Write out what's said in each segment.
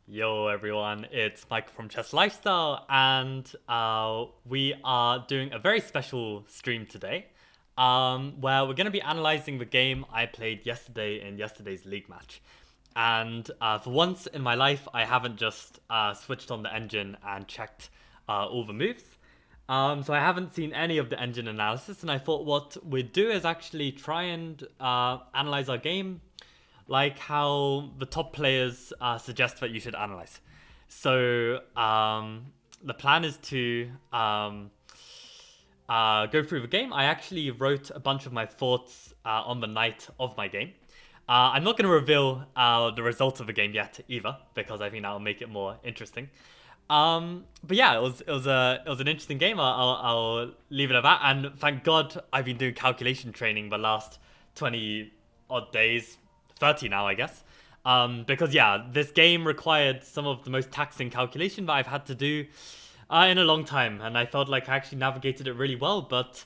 Yo everyone, it's Mike from Chess Lifestyle, and we are doing a very special stream today, where we're going to be analyzing the game I played yesterday in yesterday's league match. And for once in my life, I haven't just switched on the engine and checked all the moves. So I haven't seen any of the engine analysis, and I thought what we'd do is actually try and analyze our game like how the top players suggest that you should analyze. So the plan is to go through the game. I actually wrote a bunch of my thoughts on the night of my game. I'm not going to reveal the results of the game yet either, because I think that will make it more interesting. But yeah, it was an interesting game. I'll leave it at that. And thank God I've been doing calculation training the last 20 odd days. 30 now, I guess. Because yeah, this game required some of the most taxing calculation that I've had to do in a long time, and I felt like I actually navigated it really well. But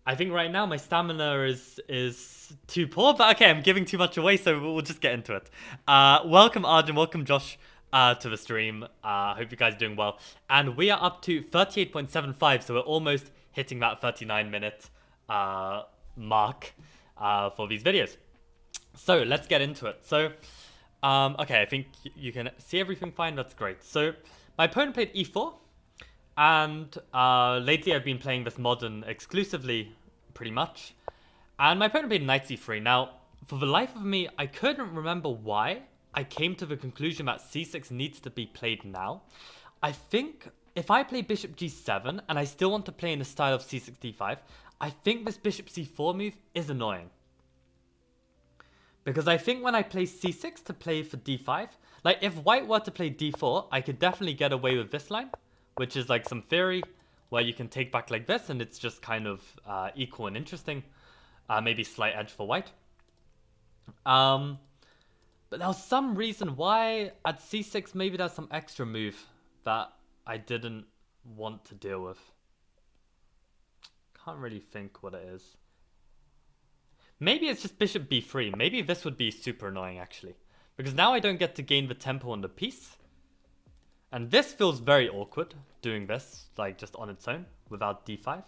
I think right now my stamina is too poor. But okay, I'm giving too much away, so we'll just get into it. Welcome Arjun, welcome Josh to the stream. Hope you guys are doing well. And we are up to 38.75, so we're almost hitting that 39-minute mark for these videos. So let's get into it. So, okay, I think you can see everything fine. That's great. So my opponent played e4, and lately I've been playing this modern exclusively, pretty much. And my opponent played knight c3. Now, for the life of me, I couldn't remember why I came to the conclusion that c6 needs to be played now. I think if I play bishop g7 and I still want to play in the style of c6 d5, I think this bishop c4 move is annoying. Because I think when I play c6 to play for d5, like if white were to play d4, I could definitely get away with this line, which is like some theory where you can take back like this and it's just kind of equal and interesting. Maybe slight edge for white. But there was some reason why at c6 maybe there's some extra move that I didn't want to deal with. Can't really think what it is. Maybe it's just bishop b3. Maybe this would be super annoying, actually. Because now I don't get to gain the tempo on the piece. And this feels very awkward, doing this, like, just on its own, without d5.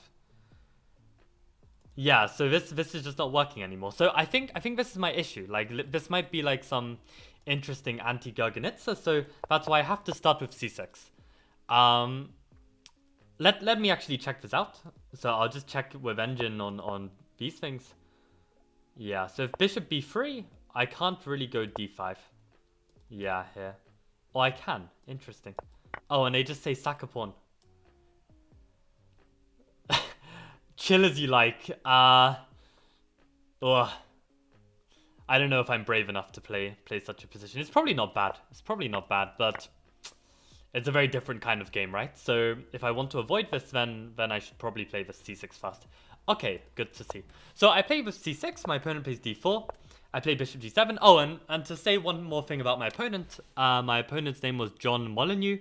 Yeah, so this is just not working anymore. So I think this is my issue. Like, this might be, like, some interesting anti-Gurgenitsa, so that's why I have to start with c6. Let me actually check this out. So I'll just check with engine on these things. Yeah, so if bishop b3, I can't really go d5. Yeah, here. Oh, I can. Interesting. Oh, and they just say sack a pawn. Chill as you like. Oh, I don't know if I'm brave enough to play such a position. It's probably not bad. It's probably not bad, but it's a very different kind of game, right? So if I want to avoid this, then I should probably play the c6 first. Okay, good to see. So I play with c6, my opponent plays d4. I play bishop g7. Oh, and to say one more thing about my opponent's name was John Molyneux.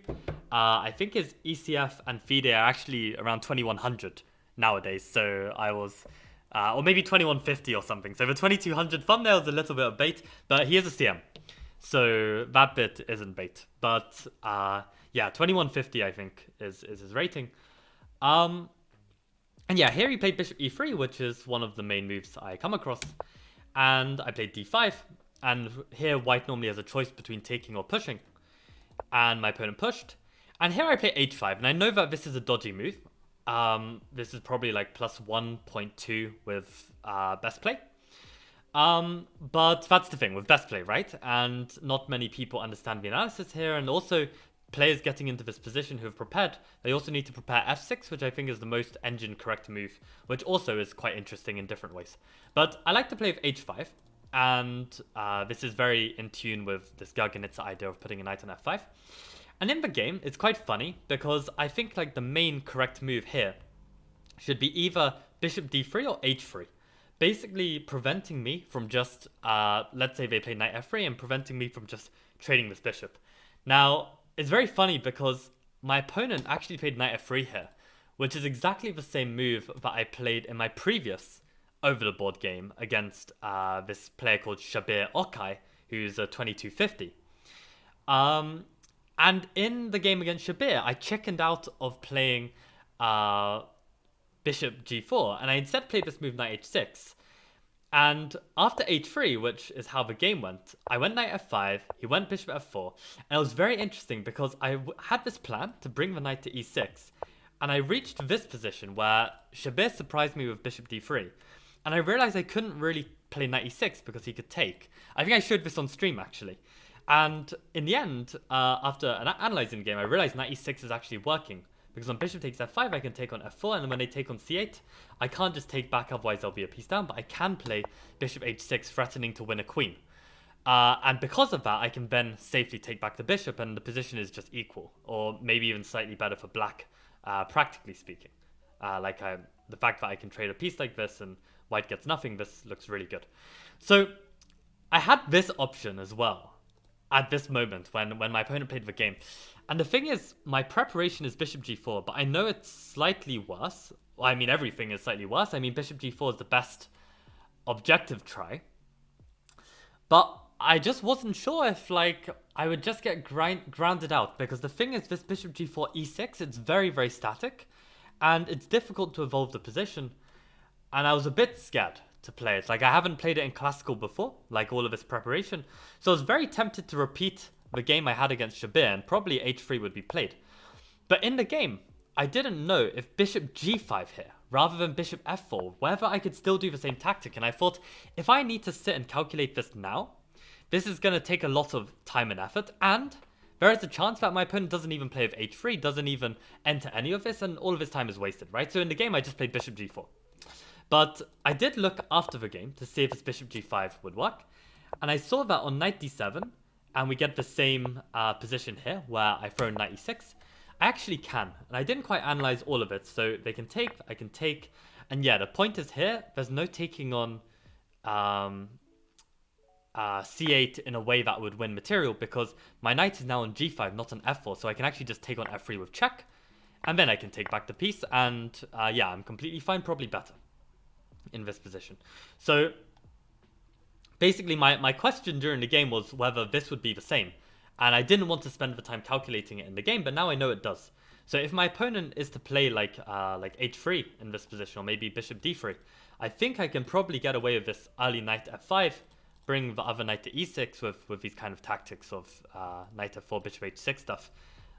I think his ECF and FIDE are actually around 2100 nowadays. So I was, or maybe 2150 or something. So the 2200 thumbnail is a little bit of bait, but he is a CM. So that bit isn't bait. But yeah, 2150 I think is his rating. And yeah, here he played bishop e3, which is one of the main moves I come across. And I played d5. And here white normally has a choice between taking or pushing. And my opponent pushed. And here I play h5. And I know that this is a dodgy move. This is probably like plus 1.2 with best play. But that's the thing with best play, right? And not many people understand the analysis here. And also, players getting into this position who have prepared, they also need to prepare f6, which I think is the most engine correct move, which also is quite interesting in different ways. But I like to play with h5, and this is very in tune with this Garganitsa idea of putting a knight on f5. And in the game, it's quite funny because I think like the main correct move here should be either bishop d3 or h3. Basically preventing me from just, let's say they play knight f3 and preventing me from just trading this bishop. Now, it's very funny because my opponent actually played knight f3 here, which is exactly the same move that I played in my previous over-the-board game against this player called Shabir Okai, who's a 2250. And in the game against Shabir, I chickened out of playing bishop g4, and I instead played this move knight h6. And after h3, which is how the game went, I went knight f5, he went bishop f4, and it was very interesting because I had this plan to bring the knight to e6, and I reached this position where Shabir surprised me with bishop d3, and I realized I couldn't really play knight e6 because he could take. I think I showed this on stream actually. And in the end, after analyzing the game, I realized knight e6 is actually working. Because on bishop takes f5, I can take on f4, and then when they take on c8, I can't just take back, otherwise there'll be a piece down, but I can play bishop h6, threatening to win a queen. And because of that, I can then safely take back the bishop, and the position is just equal, or maybe even slightly better for black, practically speaking. The fact that I can trade a piece like this, and white gets nothing, this looks really good. So I had this option as well at this moment when my opponent played the game. And the thing is, my preparation is bishop g4, but I know it's slightly worse. Well, I mean, everything is slightly worse. I mean, bishop g4 is the best objective try. But I just wasn't sure if, like, I would just get grounded out. Because the thing is, this bishop g4 e6, it's very, very static. And it's difficult to evolve the position. And I was a bit scared to play it. Like, I haven't played it in classical before, like all of this preparation. So I was very tempted to repeat the game I had against Shabir, and probably h3 would be played. But in the game, I didn't know if bishop g5 here, rather than bishop f4, whether I could still do the same tactic. And I thought, if I need to sit and calculate this now, this is going to take a lot of time and effort, and there is a chance that my opponent doesn't even play with h3, doesn't even enter any of this, and all of his time is wasted, right? So in the game, I just played bishop g4. But I did look after the game to see if this bishop g5 would work, and I saw that on knight d7, and we get the same position here, where I throw knight e6, I actually can. And I didn't quite analyze all of it, so they can take, I can take. And yeah, the point is here, there's no taking on c8 in a way that would win material, because my knight is now on g5, not on f4, so I can actually just take on f3 with check, and then I can take back the piece, and yeah, I'm completely fine, probably better in this position. So basically, my question during the game was whether this would be the same. And I didn't want to spend the time calculating it in the game, but now I know it does. So if my opponent is to play like h3 in this position, or maybe bishop d3, I think I can probably get away with this early knight f5, bring the other knight to e6 with these kind of tactics of knight f4, bishop h6 stuff.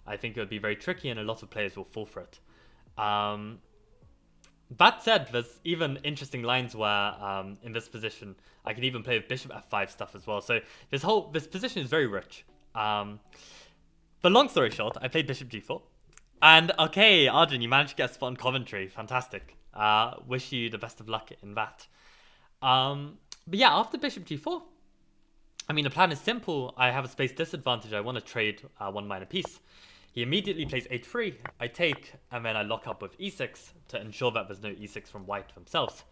I think it would be very tricky, and a lot of players will fall for it. That said, there's even interesting lines where in this position I can even play with bishop f5 stuff as well. So this position is very rich. But long story short, I played bishop g4. And okay, Arjun, you managed to get a spot on commentary. Fantastic. Wish you the best of luck in that. But yeah, after bishop g4, I mean, the plan is simple. I have a space disadvantage. I want to trade one minor piece. He immediately plays h3, I take, and then I lock up with e6 to ensure that there's no e6 from white themselves.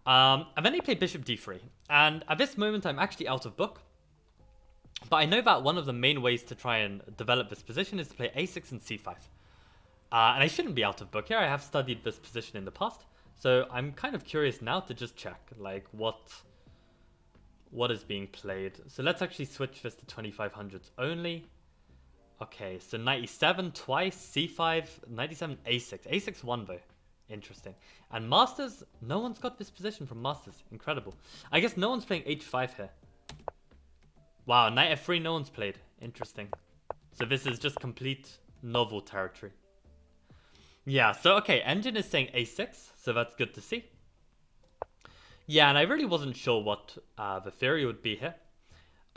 And then he played bishop d3. And at this moment, I'm actually out of book. But I know that one of the main ways to try and develop this position is to play a6 and c5. And I shouldn't be out of book here. I have studied this position in the past. So I'm kind of curious now to just check, like, what is being played. So let's actually switch this to 2500s only. Okay, so knight e7 twice, c5, knight e7, a6. a6 won though. Interesting. And Masters, no one's got this position from Masters. Incredible. I guess no one's playing h5 here. Wow, knight f3 no one's played. Interesting. So this is just complete novel territory. Yeah, so okay, Engine is saying a6, so that's good to see. Yeah, and I really wasn't sure what the theory would be here.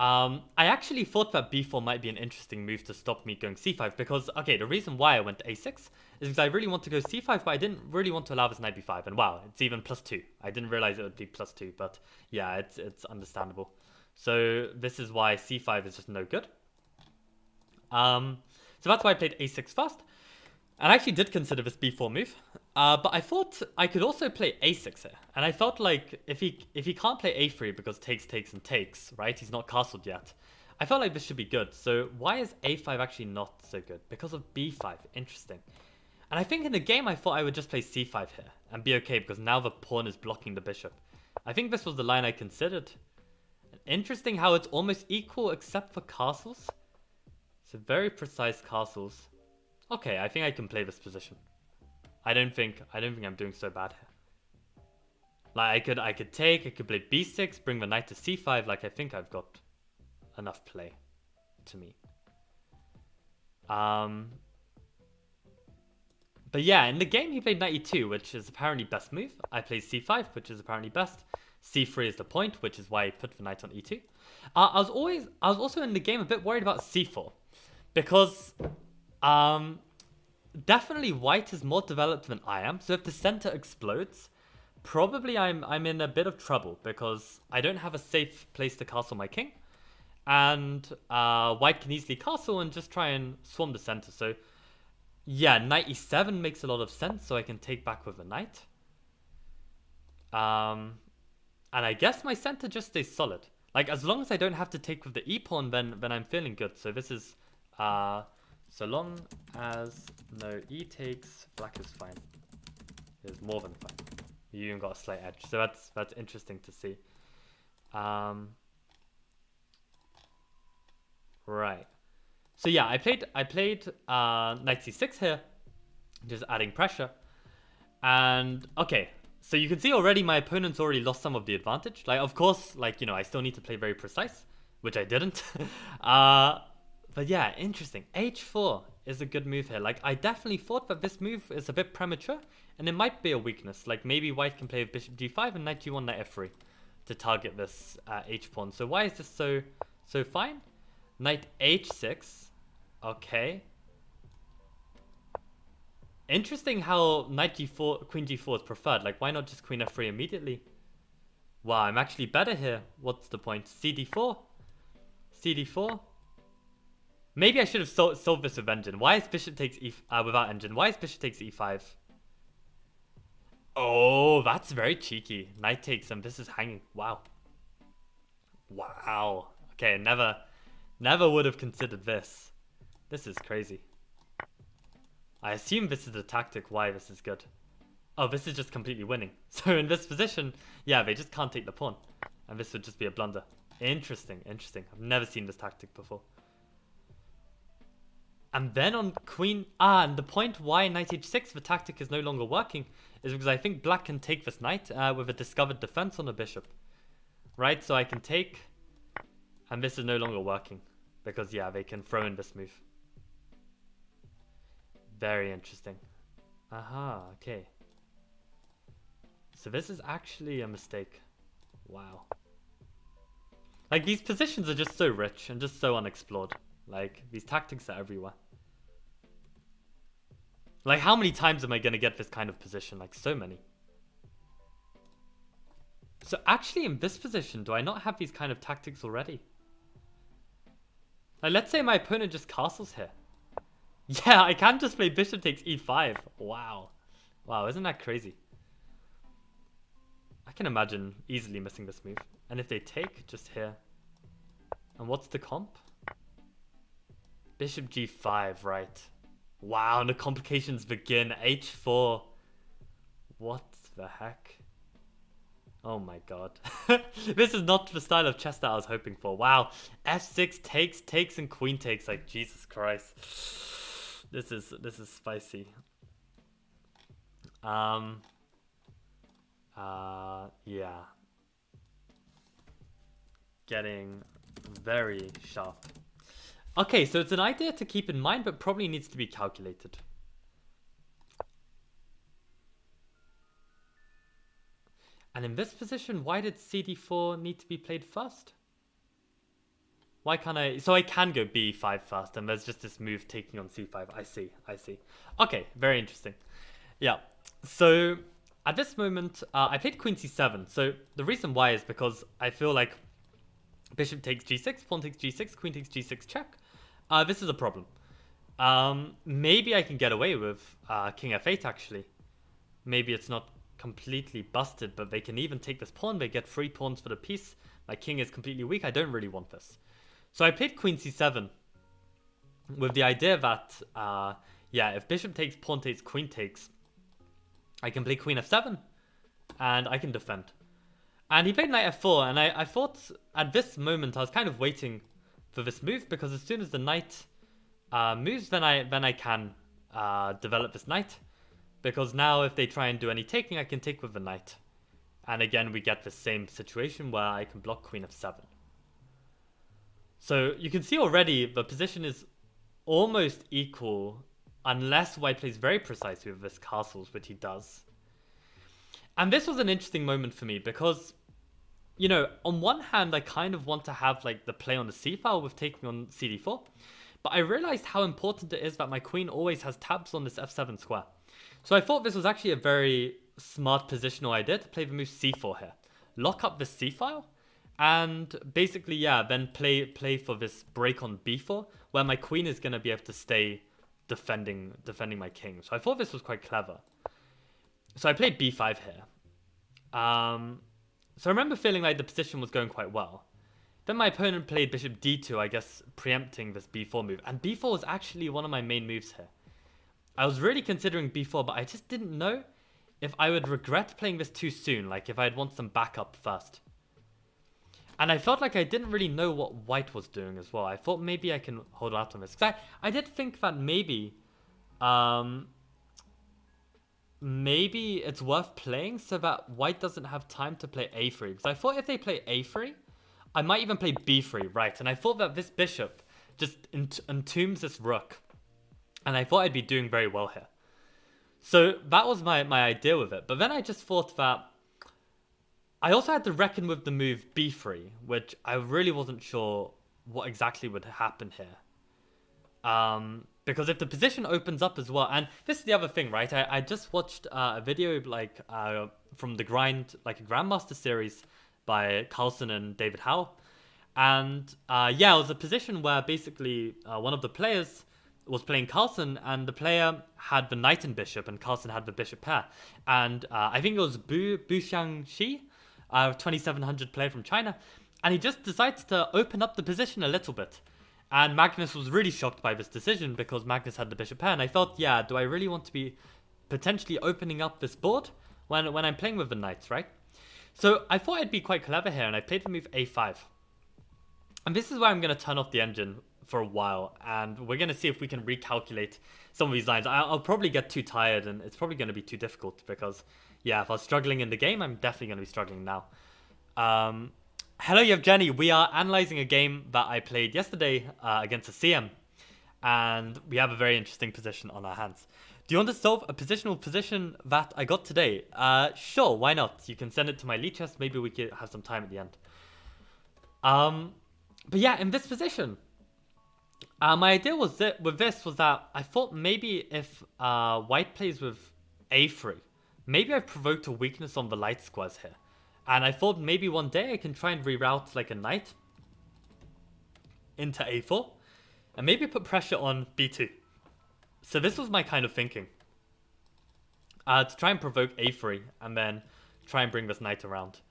I actually thought that b4 might be an interesting move to stop me going c5 because, okay, the reason why I went to a6 is because I really want to go c5, but I didn't really want to allow this knight b5. And wow, it's even +2. I didn't realize it would be +2, but yeah, it's understandable. So this is why c5 is just no good. So that's why I played a6 first. And I actually did consider this b4 move. But I thought I could also play a6 here. And I felt like if he can't play a3 because takes, and takes, right? He's not castled yet. I felt like this should be good. So why is a5 actually not so good? Because of b5. Interesting. And I think in the game I thought I would just play c5 here and be okay because now the pawn is blocking the bishop. I think this was the line I considered. Interesting how it's almost equal except for castles. So very precise castles. Okay, I think I can play this position. I don't think I'm doing so bad here. Like I could take, I could play b6, bring the knight to c5. Like I think I've got enough play to me. But yeah, in the game he played knight e2, which is apparently best move. I played c5, which is apparently best. c3 is the point, which is why I put the knight on e2. I was also in the game a bit worried about c4 because definitely white is more developed than I am. So if the center explodes, probably I'm in a bit of trouble because I don't have a safe place to castle my king. And white can easily castle and just try and swarm the center. So yeah, knight e7 makes a lot of sense, so I can take back with the knight. And I guess my center just stays solid. Like, as long as I don't have to take with the e-pawn, then I'm feeling good. So this is, so long as no e takes, black is fine. It's more than fine. You even got a slight edge. So that's interesting to see. Right. So yeah, I played knight c6 here, just adding pressure. And okay, so you can see already my opponent's already lost some of the advantage. Like, of course, like, you know, I still need to play very precise, which I didn't. But yeah, interesting. h4 is a good move here. Like, I definitely thought that this move is a bit premature, and it might be a weakness. Like, maybe white can play with bishop g5 and knight g1, knight f3 to target this h-pawn. So why is this so fine? Knight h6. Okay. Interesting how knight g4, queen g4 is preferred. Like, why not just queen f3 immediately? Wow, I'm actually better here. What's the point? cd4? cd4? Maybe I should have solved this with engine. Why is bishop takes without engine? Why is bishop takes e5? Oh, that's very cheeky. Knight takes and this is hanging. Wow. Wow. Okay, never would have considered this. This is crazy. I assume this is the tactic why this is good. Oh, this is just completely winning. So in this position, yeah, they just can't take the pawn. And this would just be a blunder. Interesting, interesting. I've never seen this tactic before. And then on queen... and the point why knight h6 the tactic is no longer working is because I think black can take this knight with a discovered defense on the bishop. Right, so I can take... And this is no longer working. Because, yeah, they can throw in this move. Very interesting. Aha, okay. So this is actually a mistake. Wow. Like, these positions are just so rich and just so unexplored. Like, these tactics are everywhere. Like, how many times am I going to get this kind of position? Like, so many. So actually, in this position, do I not have these kind of tactics already? Like, let's say my opponent just castles here. Yeah, I can just play bishop takes e5. Wow. Wow, isn't that crazy? I can imagine easily missing this move. And if they take, just here. And what's the comp? Bishop g5, right. Wow, and the complications begin. h4. What the heck? Oh my god. This is not the style of chess that I was hoping for. Wow. f6 takes, and queen takes. Like, Jesus Christ. This is spicy. Yeah. Getting very sharp. Okay, so it's an idea to keep in mind, but probably needs to be calculated. And in this position, why did cd4 need to be played first? Why can't I? So I can go b5 first, and there's just this move taking on c5. I see, I see. Okay, very interesting. Yeah, so at this moment, I played queen c7. So the reason why is because I feel like bishop takes g6, pawn takes g6, queen takes g6 check. This is a problem. Maybe I can get away with king f8 actually. Maybe it's not completely busted, but they can even take this pawn. They get 3 pawns for the piece. My king is completely weak. I don't really want this. So I played queen c7 with the idea that, yeah, if bishop takes, pawn takes, queen takes, I can play queen f7 and I can defend. And he played knight f4, and I thought at this moment I was kind of waiting for this move, because as soon as the knight moves, then I can develop this knight. Because now if they try and do any taking, I can take with the knight. And again, we get the same situation where I can block queen f7. So you can see already the position is almost equal, unless white plays very precisely with this castles, which he does. And this was an interesting moment for me because, you know, on one hand, I kind of want to have like the play on the c file with taking on cd4. But I realized how important it is that my queen always has tabs on this f7 square. So I thought this was actually a very smart positional idea to play the move c4 here. Lock up the c file and basically, yeah, then play for this break on b4 where my queen is going to be able to stay defending my king. So I thought this was quite clever. So I played b5 here. So I remember feeling like the position was going quite well. Then my opponent played bishop d2, I guess preempting this b4 move. And b4 was actually one of my main moves here. I was really considering b4, but I just didn't know if I would regret playing this too soon, like if I'd want some backup first. And I felt like I didn't really know what white was doing as well. I thought maybe I can hold out on this. Because I did think that maybe it's worth playing so that white doesn't have time to play a3. Because I thought if they play a3, I might even play b3, right? And I thought that this bishop just entombs this rook. And I thought I'd be doing very well here. So that was my idea with it. But then I just thought that I also had to reckon with the move b3, which I really wasn't sure what exactly would happen here. Because if the position opens up as well, and this is the other thing, right? I just watched a video like from the Grind, like a Grandmaster series by Carlsen and David Howe. And yeah, it was a position where basically one of the players was playing Carlsen, and the player had the knight and bishop, and Carlsen had the bishop pair. And I think it was Bu Xiangxi, a 2700 player from China, and he just decides to open up the position a little bit. And Magnus was really shocked by this decision because Magnus had the bishop pair, and I felt, yeah, do I really want to be potentially opening up this board when I'm playing with the knights, right? So I thought I'd be quite clever here, and I played the move a5. And this is where I'm going to turn off the engine for a while, and we're going to see if we can recalculate some of these lines. I'll probably get too tired, and it's probably going to be too difficult because, yeah, if I was struggling in the game, I'm definitely going to be struggling now. Hello, Yevgeny. We are analyzing a game that I played yesterday against a CM, and we have a very interesting position on our hands. Do you want to solve a positional position that I got today? Sure, why not? You can send it to my lead chest. Maybe we could have some time at the end. But yeah, in this position, my idea was that I thought maybe if white plays with a3, maybe I've provoked a weakness on the light squares here. And I thought maybe one day I can try and reroute like a knight into a4 and maybe put pressure on b2. So this was my kind of thinking. To try and provoke a3 and then try and bring this knight around.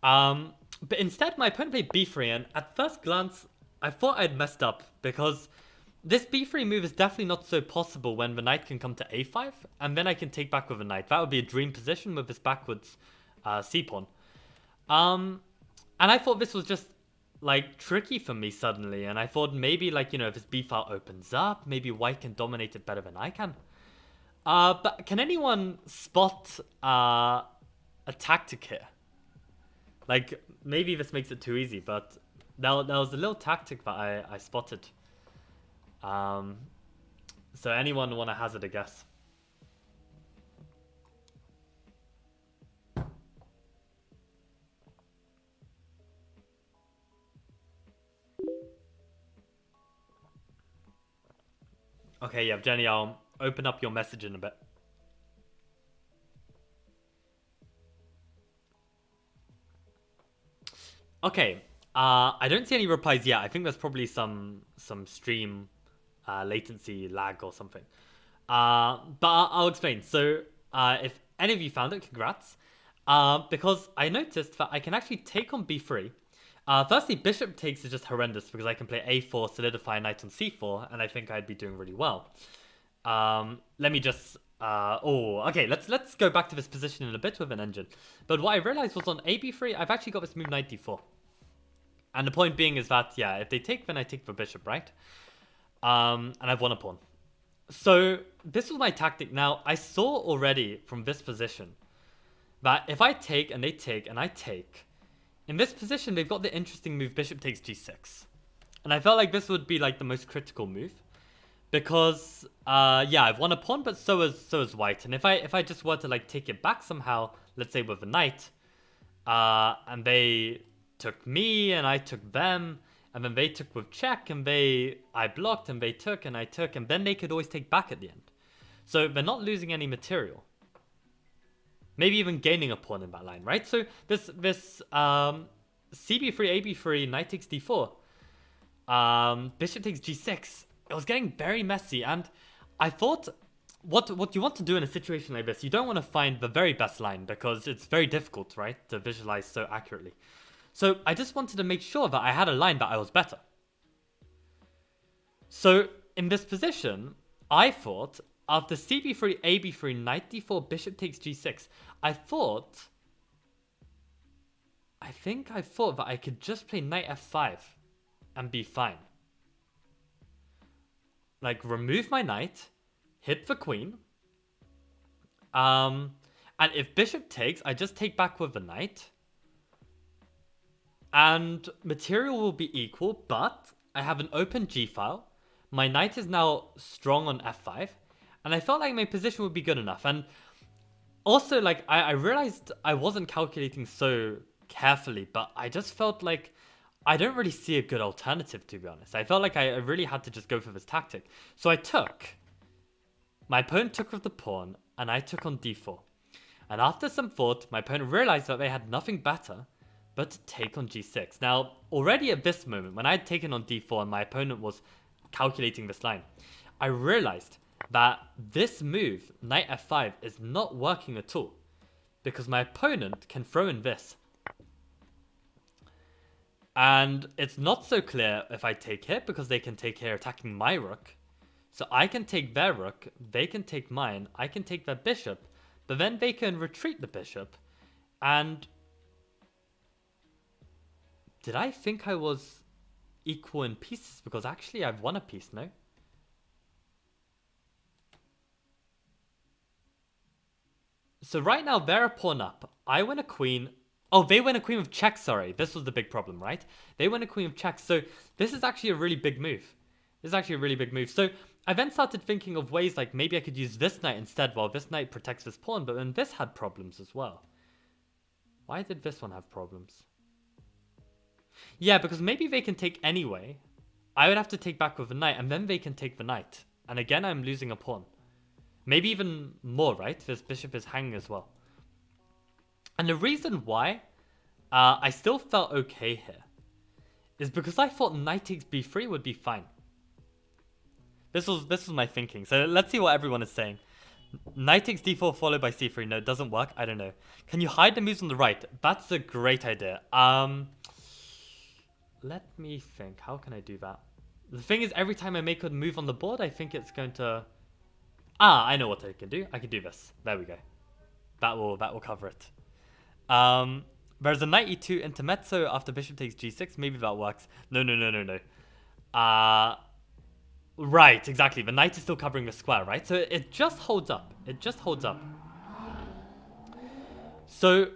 But instead my opponent played b3, and at first glance I thought I'd messed up because this b3 move is definitely not so possible when the knight can come to a5 and then I can take back with a knight. That would be a dream position with this backwards c-pawn. And I thought this was just like tricky for me suddenly, and I thought maybe like, you know, if this b file opens up, maybe white can dominate it better than I can. But can anyone spot a tactic here? Like maybe this makes it too easy, but there was a little tactic that I spotted. So anyone want to hazard a guess? Okay, yeah, Jenny, I'll open up your message in a bit. Okay, I don't see any replies yet. I think there's probably some stream latency lag or something. But I'll explain. So, if any of you found it, congrats. Because I noticed that I can actually take on b3. Firstly, bishop takes is just horrendous because I can play a4, solidify knight on c4, and I think I'd be doing really well. Let me just. Okay. Let's go back to this position in a bit with an engine. But what I realized was on ab3, I've actually got this move knight d4. And the point being is that, yeah, if they take, then I take the bishop, right? And I've won a pawn. So this was my tactic. Now, I saw already from this position that if I take and they take and I take, in this position, they've got the interesting move bishop takes g6. And I felt like this would be like the most critical move. Because, yeah, I've won a pawn, but so is white. And if I just were to like take it back somehow, let's say with a knight, and they took me and I took them, and then they took with check, and I blocked, and they took, and I took, and then they could always take back at the end. So they're not losing any material. Maybe even gaining a pawn in that line, right? So this cb3, ab3, knight takes d4, bishop takes g6. It was getting very messy, and I thought what you want to do in a situation like this, you don't want to find the very best line because it's very difficult, right, to visualize so accurately. So I just wanted to make sure that I had a line that I was better. So in this position, I thought after cb3, ab3, knight d4, bishop takes g6, I thought that I could just play knight f5 and be fine. Like, remove my knight, hit the queen. And if bishop takes, I just take back with the knight. And material will be equal, but I have an open g-file. My knight is now strong on f5. And I felt like my position would be good enough. And also, like, I realized I wasn't calculating so carefully, but I just felt like I don't really see a good alternative, to be honest. I felt like I really had to just go for this tactic. So I took. My opponent took with the pawn, and I took on d4. And after some thought, my opponent realized that they had nothing better but to take on g6. Now, already at this moment, when I had taken on d4 and my opponent was calculating this line, I realized that this move, knight f5, is not working at all. Because my opponent can throw in this. And it's not so clear if I take here, because they can take here attacking my rook. So I can take their rook, they can take mine, I can take their bishop, but then they can retreat the bishop. And did I think I was equal in pieces? Because actually I've won a piece, no? So right now they're a pawn up. I win a queen. Oh, they win a queen with check, sorry. This was the big problem, right? They win a queen with check. So this is actually a really big move. This is actually a really big move. So I then started thinking of ways like maybe I could use this knight instead while this knight protects this pawn. But then this had problems as well. Why did this one have problems? Yeah, because maybe they can take anyway. I would have to take back with a knight, and then they can take the knight. And again, I'm losing a pawn. Maybe even more, right? This bishop is hanging as well. And the reason why I still felt okay here is because I thought knight takes b3 would be fine. This was my thinking. So let's see what everyone is saying. Knight takes d4 followed by c3. No, it doesn't work. I don't know. Can you hide the moves on the right? That's a great idea. Let me think. How can I do that? The thing is, every time I make a move on the board, I think it's going to... I know what I can do. I can do this. There we go. That will cover it. There's a knight e2 intermezzo after bishop takes g6. Maybe that works. No. Right, exactly. The knight is still covering the square, right? So it just holds up. It just holds up. So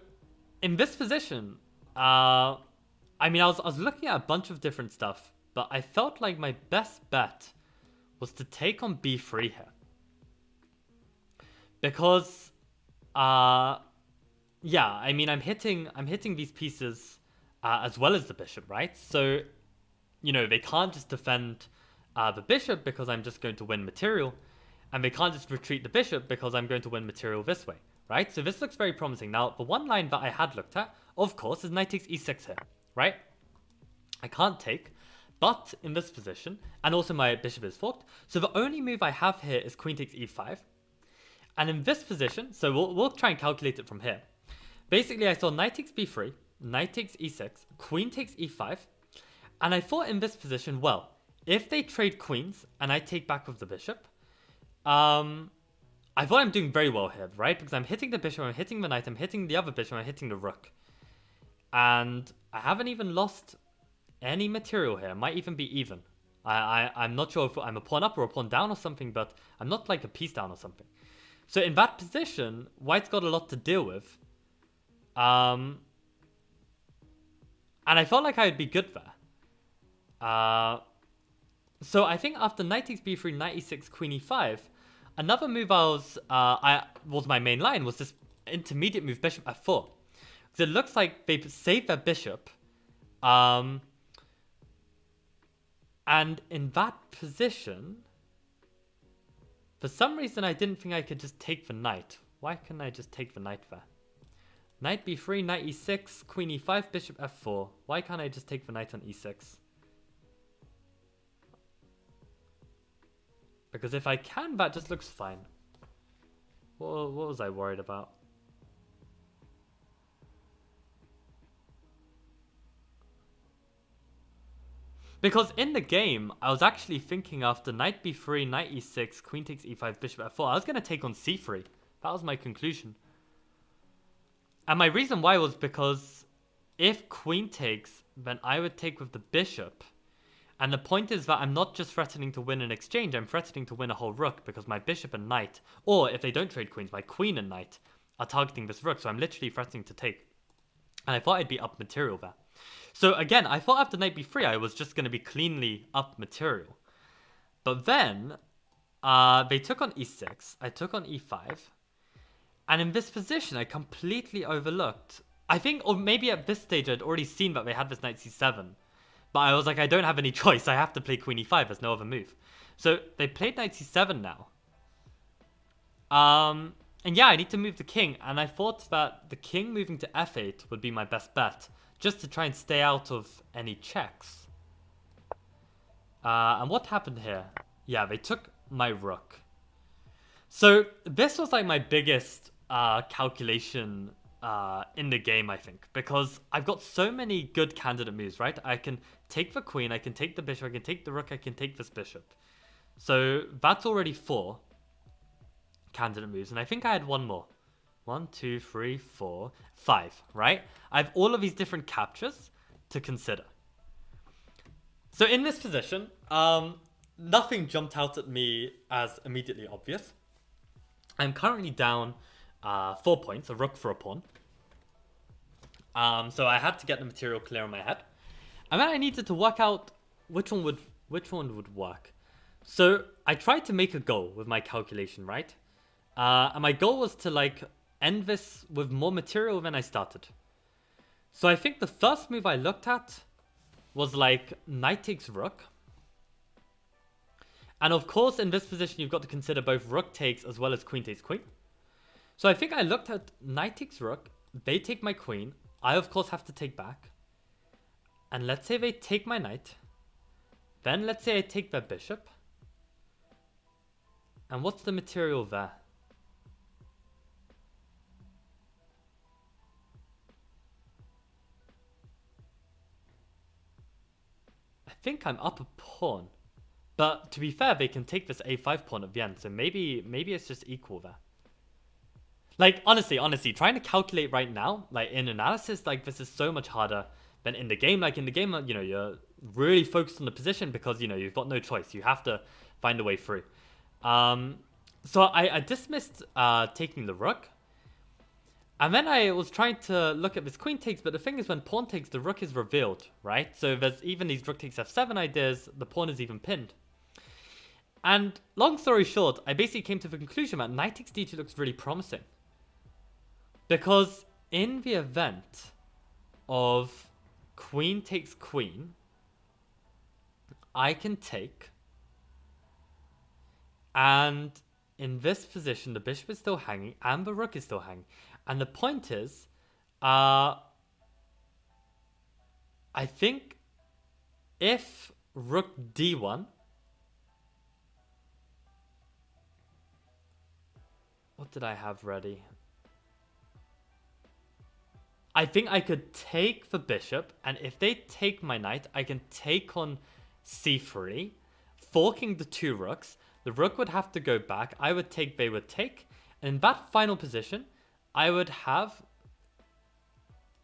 in this position, I mean, I was looking at a bunch of different stuff, but I felt like my best bet was to take on b3 here. Because, yeah, I mean, I'm hitting these pieces as well as the bishop, right? So, you know, they can't just defend the bishop because I'm just going to win material, and they can't just retreat the bishop because I'm going to win material this way, right? So this looks very promising. Now, the one line that I had looked at, of course, is knight takes e6 here, right? I can't take, but in this position, and also my bishop is forked, so the only move I have here is queen takes e5. And in this position, so we'll try and calculate it from here. Basically, I saw knight takes b3, knight takes e6, queen takes e5, and I thought in this position, well, if they trade queens and I take back with the bishop, I thought I'm doing very well here, right? Because I'm hitting the bishop, I'm hitting the knight, I'm hitting the other bishop, I'm hitting the rook. And I haven't even lost any material here. It might even be even. I'm not sure if I'm a pawn up or a pawn down or something, but I'm not like a piece down or something. So in that position, white's got a lot to deal with. And I felt like I would be good there. So I think after knight takes b3, knight e6, queen e5, another move was my main line was this intermediate move, bishop f4. Because it looks like they saved their bishop. And in that position, for some reason I didn't think I could just take the knight. Why couldn't I just take the knight there? Knight b3, knight e6, queen e5, bishop f4. Why can't I just take the knight on e6? Because if I can, that just looks fine. What was I worried about? Because in the game, I was actually thinking after knight b3, knight e6, queen takes e5, bishop f4, I was going to take on c3. That was my conclusion. And my reason why was because if queen takes, then I would take with the bishop. And the point is that I'm not just threatening to win an exchange, I'm threatening to win a whole rook because my bishop and knight, or if they don't trade queens, my queen and knight are targeting this rook. So I'm literally threatening to take. And I thought I'd be up material there. So again, I thought after knight b3, I was just going to be cleanly up material. But then they took on e6, I took on e5. And in this position, I completely overlooked. I think, or maybe at this stage, I'd already seen that they had this knight c7. But I was like, I don't have any choice. I have to play queen e5. There's no other move. So they played knight c7 now. And yeah, I need to move the king. And I thought that the king moving to f8 would be my best bet. Just to try and stay out of any checks. And what happened here? Yeah, they took my rook. So this was like my biggest calculation in the game, I think, because I've got so many good candidate moves, right? I can take the queen, I can take the bishop, I can take the rook, I can take this bishop. So that's already 4 candidate moves, and I think I had one more. 1, 2, 3, 4, 5, right? I have all of these different captures to consider. So in this position, nothing jumped out at me as immediately obvious. I'm currently down 4 points, a rook for a pawn. So I had to get the material clear in my head. And then I needed to work out which one would work. So I tried to make a goal with my calculation, right? And my goal was to like end this with more material than I started. So I think the first move I looked at was like knight takes rook. And of course, in this position, you've got to consider both rook takes as well as queen takes queen. So I think I looked at knight takes rook. They take my queen. I, of course, have to take back. And let's say they take my knight. Then let's say I take their bishop. And what's the material there? I think I'm up a pawn. But to be fair, they can take this a5 pawn at the end. So maybe it's just equal there. Like, honestly, trying to calculate right now, like in analysis, like this is so much harder than in the game. Like in the game, you know, you're really focused on the position because, you know, you've got no choice. You have to find a way through. So I dismissed taking the rook. And then I was trying to look at this queen takes, but the thing is when pawn takes, the rook is revealed, right? So there's even these rook takes f7 ideas, the pawn is even pinned. And long story short, I basically came to the conclusion that knight takes d2 looks really promising. Because in the event of queen takes queen, I can take And in this position, the bishop is still hanging and the rook is still hanging. And the point is, I think if rook d1, what did I have ready? I think I could take the bishop, and if they take my knight, I can take on c3, forking the two rooks. The rook would have to go back. I would take, they would take. And in that final position, I would have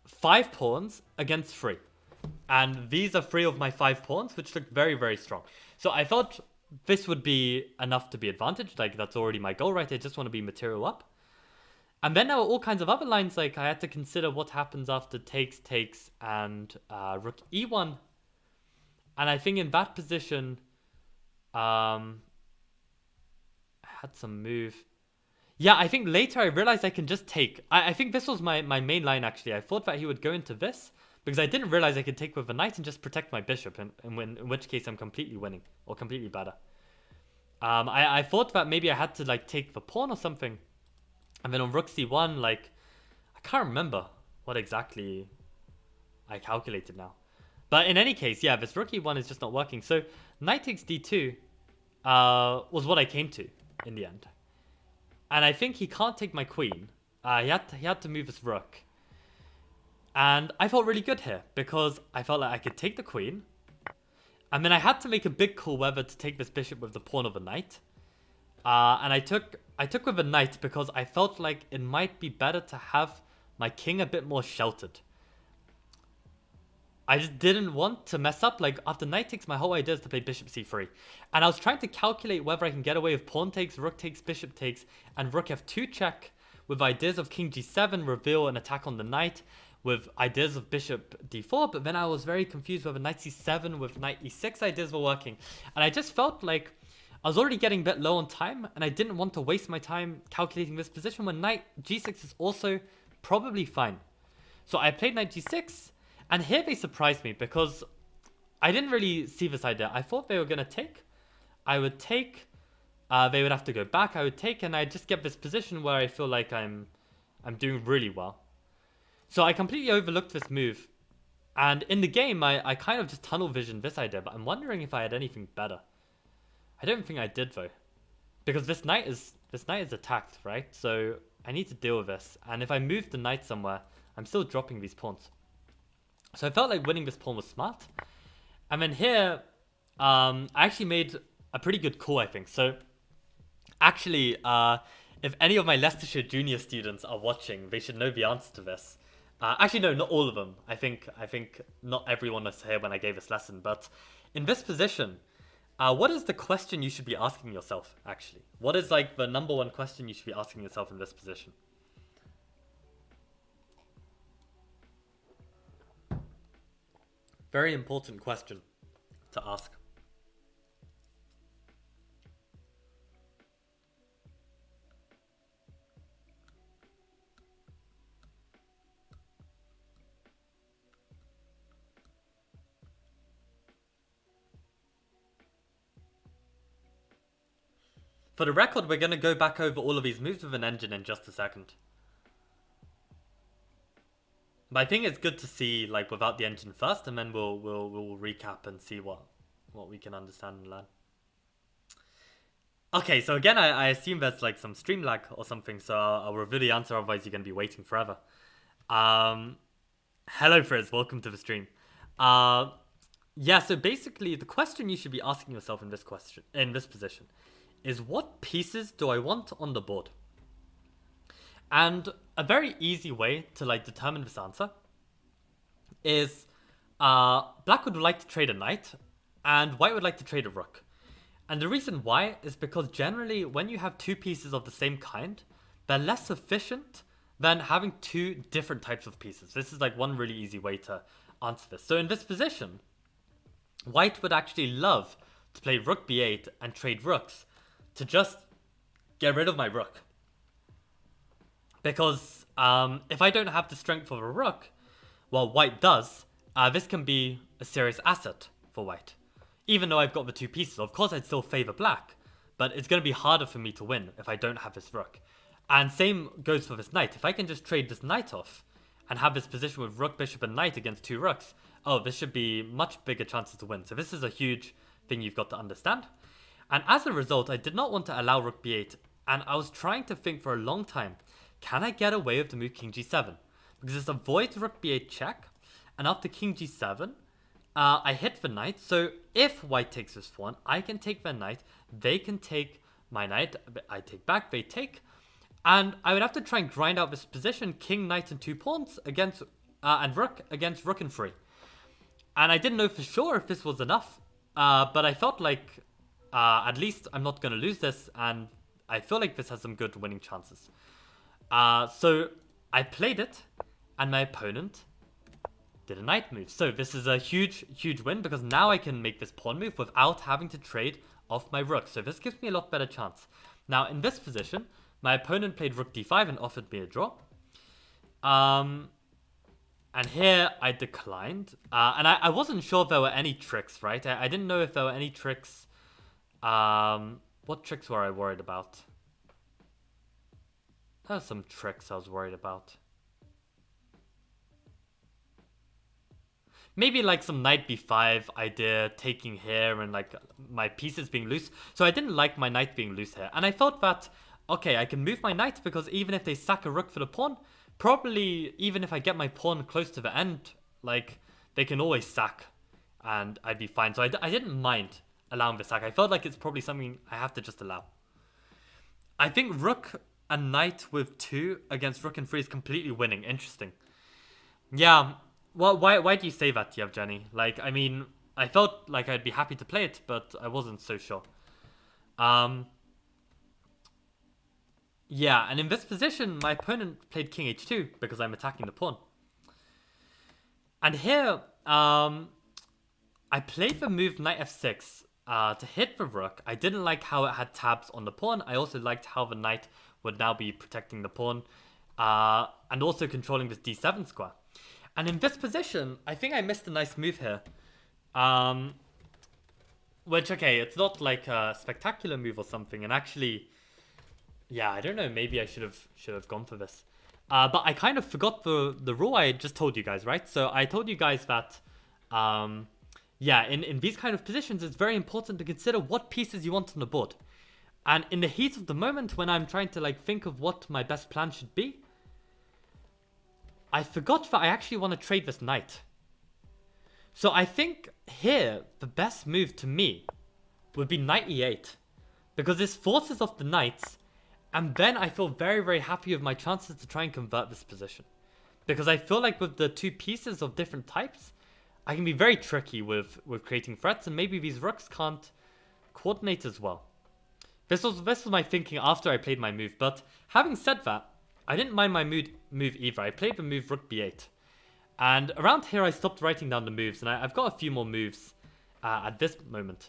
5 pawns against 3. And these are 3 of my 5 pawns, which look very, very strong. So I thought this would be enough to be advantaged. Like, that's already my goal, right? I just want to be material up. And then there were all kinds of other lines, like I had to consider what happens after takes, and rook e1. And I think in that position, I had some move. Yeah, I think later I realized I can just take. I think this was my main line, actually. I thought that he would go into this, because I didn't realize I could take with a knight and just protect my bishop, in which case I'm completely winning, or completely better. I thought that maybe I had to like take the pawn or something. And then on rook c1, like, I can't remember what exactly I calculated now. But in any case, yeah, this rook e1 is just not working. So knight takes d2 was what I came to in the end. And I think he can't take my queen. He had to move his rook. And I felt really good here because I felt like I could take the queen. And then I had to make a big call whether to take this bishop with the pawn or the knight. And I took with a knight because I felt like it might be better to have my king a bit more sheltered. I just didn't want to mess up. Like, after knight takes, my whole idea is to play bishop c3. And I was trying to calculate whether I can get away with pawn takes, rook takes, bishop takes, and rook f2 check, with ideas of king g7, reveal an attack on the knight, with ideas of bishop d4. But then I was very confused whether knight c7 with knight e6 ideas were working. And I just felt like I was already getting a bit low on time, and I didn't want to waste my time calculating this position when knight g6 is also probably fine. So I played knight g6, and here they surprised me because I didn't really see this idea. I thought they were going to take. I would take. They would have to go back. I would take, and I'd just get this position where I feel like I'm doing really well. So I completely overlooked this move. And in the game, I kind of just tunnel visioned this idea, but I'm wondering if I had anything better. I don't think I did though, because this knight is attacked, right? So I need to deal with this, and if I move the knight somewhere, I'm still dropping these pawns. So I felt like winning this pawn was smart. And then here, I actually made a pretty good call, I think. So actually, if any of my Leicestershire junior students are watching, they should know the answer to this. Actually, no, not all of them. I think not everyone was here when I gave this lesson, but in this position. What is the question you should be asking yourself, actually? What is like the number one question you should be asking yourself in this position? Very important question to ask. For the record, we're going to go back over all of these moves with an engine in just a second. But I think it's good to see like without the engine first, and then we'll recap and see what we can understand and learn. Okay, so again, I assume there's like some stream lag or something, so I'll reveal the answer, otherwise you're going to be waiting forever. Hello Frizz, welcome to the stream. Yeah, so basically the question you should be asking yourself in this position is, what pieces do I want on the board? And a very easy way to like determine this answer is black would like to trade a knight and white would like to trade a rook. And the reason why is because generally when you have two pieces of the same kind, they're less efficient than having two different types of pieces. This is like one really easy way to answer this. So in this position, white would actually love to play rook b8 and trade rooks to just get rid of my rook. Because if I don't have the strength of a rook, well, white does, this can be a serious asset for white. Even though I've got the two pieces, of course I'd still favor black, but it's going to be harder for me to win if I don't have this rook. And same goes for this knight. If I can just trade this knight off and have this position with rook, bishop, and knight against two rooks, oh, this should be much bigger chances to win. So this is a huge thing you've got to understand. And as a result, I did not want to allow rook b8, and I was trying to think for a long time, can I get away with the move king g7? Because this avoids rook b8 check, and after king g7, I hit the knight. So if white takes this pawn, I can take their knight, they can take my knight, I take back, they take, and I would have to try and grind out this position, king, knight, and two pawns against, and rook against rook and 3. And I didn't know for sure if this was enough, but I felt like at least I'm not going to lose this, and I feel like this has some good winning chances. So I played it, and my opponent did a knight move. So this is a huge, huge win, because now I can make this pawn move without having to trade off my rook. So this gives me a lot better chance. Now in this position, my opponent played rook d5 and offered me a draw. And here I declined. And I wasn't sure if there were any tricks, right? I didn't know if there were any tricks. What tricks were I worried about? There are some tricks I was worried about. Maybe like some knight b5 idea, taking here and like my pieces being loose. So I didn't like my knight being loose here. And I felt that, okay, I can move my knight because even if they sack a rook for the pawn, probably even if I get my pawn close to the end, like they can always sack and I'd be fine. So I didn't mind allowing the sack. I felt like it's probably something I have to just allow. I think rook and knight with 2 against rook and 3 is completely winning. Interesting. Yeah. Well, why do you say that, Yevgeny? Like, I mean, I felt like I'd be happy to play it, but I wasn't so sure. Yeah, and in this position, my opponent played king h2 because I'm attacking the pawn. And here, I played the move knight f6 to hit the rook. I didn't like how it had tabs on the pawn. I also liked how the knight would now be protecting the pawn and also controlling this d7 square. And in this position, I think I missed a nice move here. Which, okay, it's not like a spectacular move or something. And actually, yeah, I don't know. Maybe I should have gone for this. But I kind of forgot the rule I just told you guys, right? So I told you guys that, yeah, in these kind of positions, it's very important to consider what pieces you want on the board. And in the heat of the moment, when I'm trying to like think of what my best plan should be, I forgot that I actually want to trade this knight. So I think here, the best move to me would be knight e8. Because this forces off the knights, and then I feel very, very happy with my chances to try and convert this position. Because I feel like with the 2 pieces of different types, I can be very tricky with creating threats, and maybe these rooks can't coordinate as well. This was my thinking after I played my move, but having said that, I didn't mind my move either. I played the move rook b8. And around here, I stopped writing down the moves, and I've got a few more moves at this moment.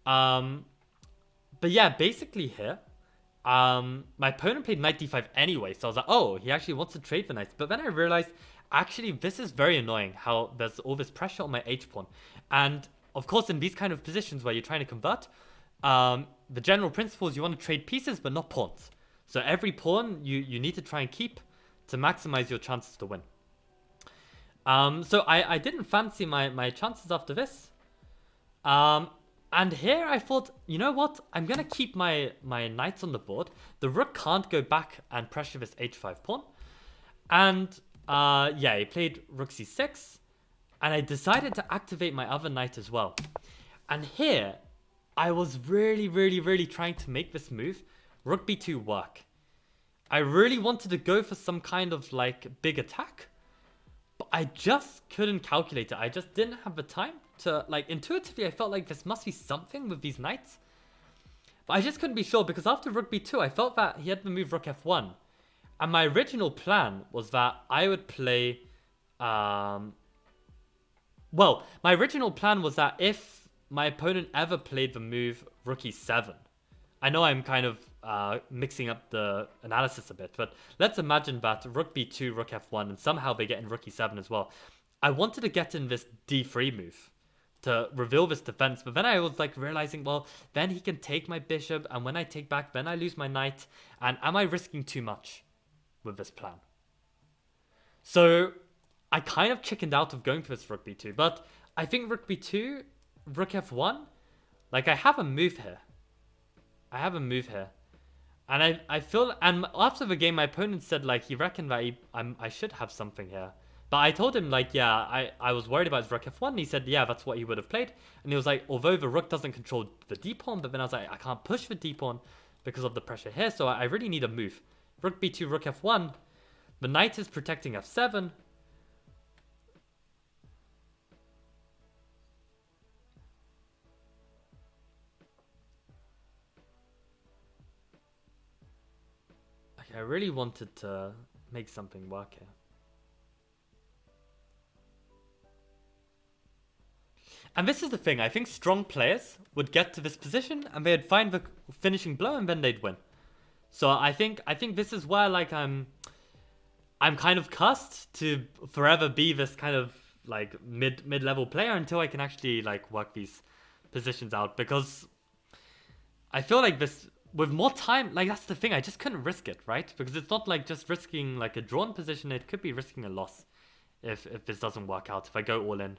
But yeah, basically here, my opponent played knight d5 anyway, so I was like, oh, he actually wants to trade the knights. But then I realized, actually, this is very annoying, how there's all this pressure on my h-pawn. And, of course, in these kind of positions where you're trying to convert, the general principle is you want to trade pieces, but not pawns. So every pawn you need to try and keep to maximize your chances to win. So I didn't fancy my chances after this. And here I thought, you know what? I'm going to keep my knights on the board. The rook can't go back and pressure this h5 pawn. And yeah, he played rook c6. And I decided to activate my other knight as well. And here, I was really, really, really trying to make this move, rook b2, work. I really wanted to go for some kind of like big attack, but I just couldn't calculate it. I just didn't have the time to, like, intuitively I felt like this must be something with these knights, but I just couldn't be sure because after rook b2 I felt that he had the move rook f1, and my original plan was that I would play well, my original plan was that if my opponent ever played the move rook e7, I know I'm kind of mixing up the analysis a bit, but let's imagine that rook b2, rook f1, and somehow they get in rook e7 as well. I wanted to get in this d3 move to reveal this defense. But then I was like realizing, well, then he can take my bishop, and when I take back, then I lose my knight. And am I risking too much with this plan? So I kind of chickened out of going for this rook b2, but I think rook b2, rook f1, like I have a move here. And I feel, and after the game, my opponent said like he reckoned that I should have something here. But I told him like, yeah, I was worried about his rook f1. And he said, yeah, that's what he would have played. And he was like, although the rook doesn't control the d pawn, but then I was like, I can't push the d pawn because of the pressure here. So I really need a move. Rook b2, rook f1. The knight is protecting f7. Okay, I really wanted to make something work here. And this is the thing, I think strong players would get to this position and they'd find the finishing blow and then they'd win. So I think this is where like I'm kind of cursed to forever be this kind of like mid-level player until I can actually like work these positions out, because I feel like this with more time, like that's the thing, I just couldn't risk it, right? Because it's not like just risking like a drawn position, it could be risking a loss if this doesn't work out, if I go all in.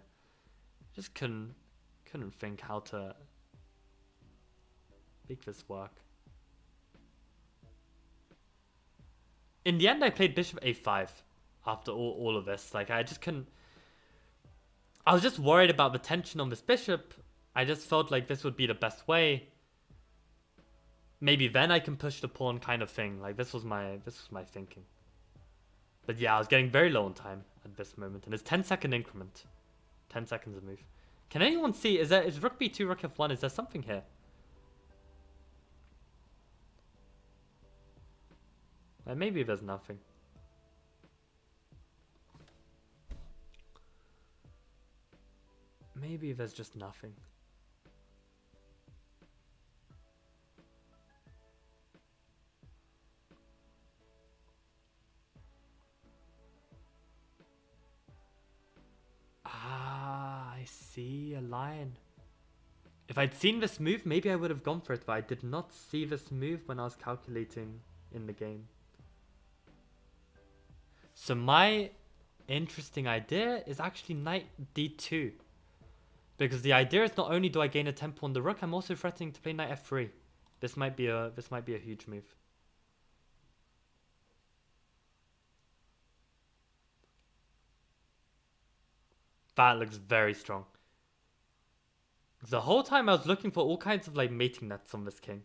Just couldn't think how to make this work. In the end, I played bishop a5 after all of this. Like, I just couldn't... I was just worried about the tension on this bishop. I just felt like this would be the best way. Maybe then I can push the pawn kind of thing. Like, this was my thinking. But yeah, I was getting very low on time at this moment. And it's 10-second increment. 10 seconds a move. Can anyone see? Is rook b2, rook f1? Is there something here? Maybe there's nothing. Maybe there's just nothing. I see a lion. If I'd seen this move, maybe I would have gone for it, but I did not see this move when I was calculating in the game. So my interesting idea is actually knight d2. Because the idea is not only do I gain a tempo on the rook, I'm also threatening to play knight f3. This might be a huge move. That looks very strong. The whole time I was looking for all kinds of like mating nets on this king.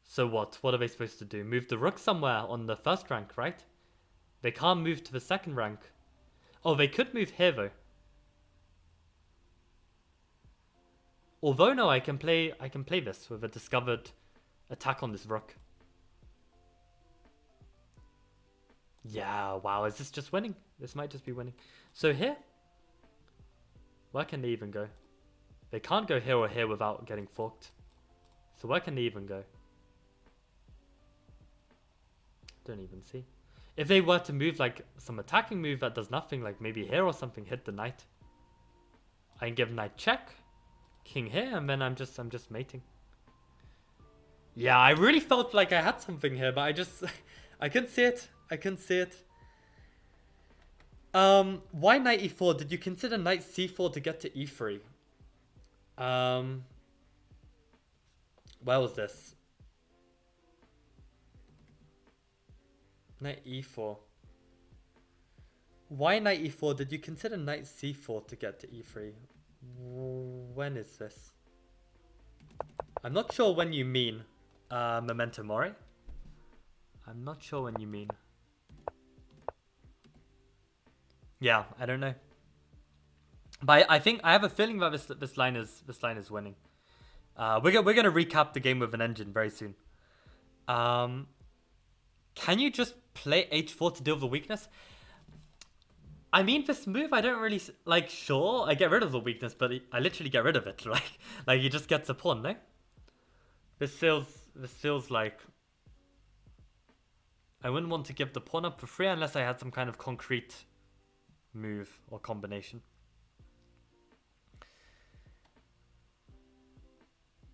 So what? What are they supposed to do? Move the rook somewhere on the first rank, right? They can't move to the second rank. Oh, they could move here though. Although no, I can play this with a discovered attack on this rook. Yeah, wow, is this just winning? This might just be winning. So here, where can they even go? They can't go here or here without getting forked. So where can they even go? Don't even see. If they were to move like some attacking move that does nothing, like maybe here or something, hit the knight. I can give knight check, king here, and then I'm just mating. Yeah, I really felt like I had something here, but I couldn't see it. I couldn't see it. Why knight e4? Did you consider knight c4 to get to e3? Where was this? Knight e4. Why knight e4? Did you consider knight c4 to get to e3? When is this? I'm not sure when you mean, Memento Mori. I'm not sure when you mean. Yeah, I don't know. But I think I have a feeling that this line is winning. We're gonna recap the game with an engine very soon. Can you just play h4 to deal with the weakness? I mean, this move I don't really like. Sure, I get rid of the weakness, but I literally get rid of it. Like he just gets a pawn, no? This feels like I wouldn't want to give the pawn up for free unless I had some kind of concrete move or combination.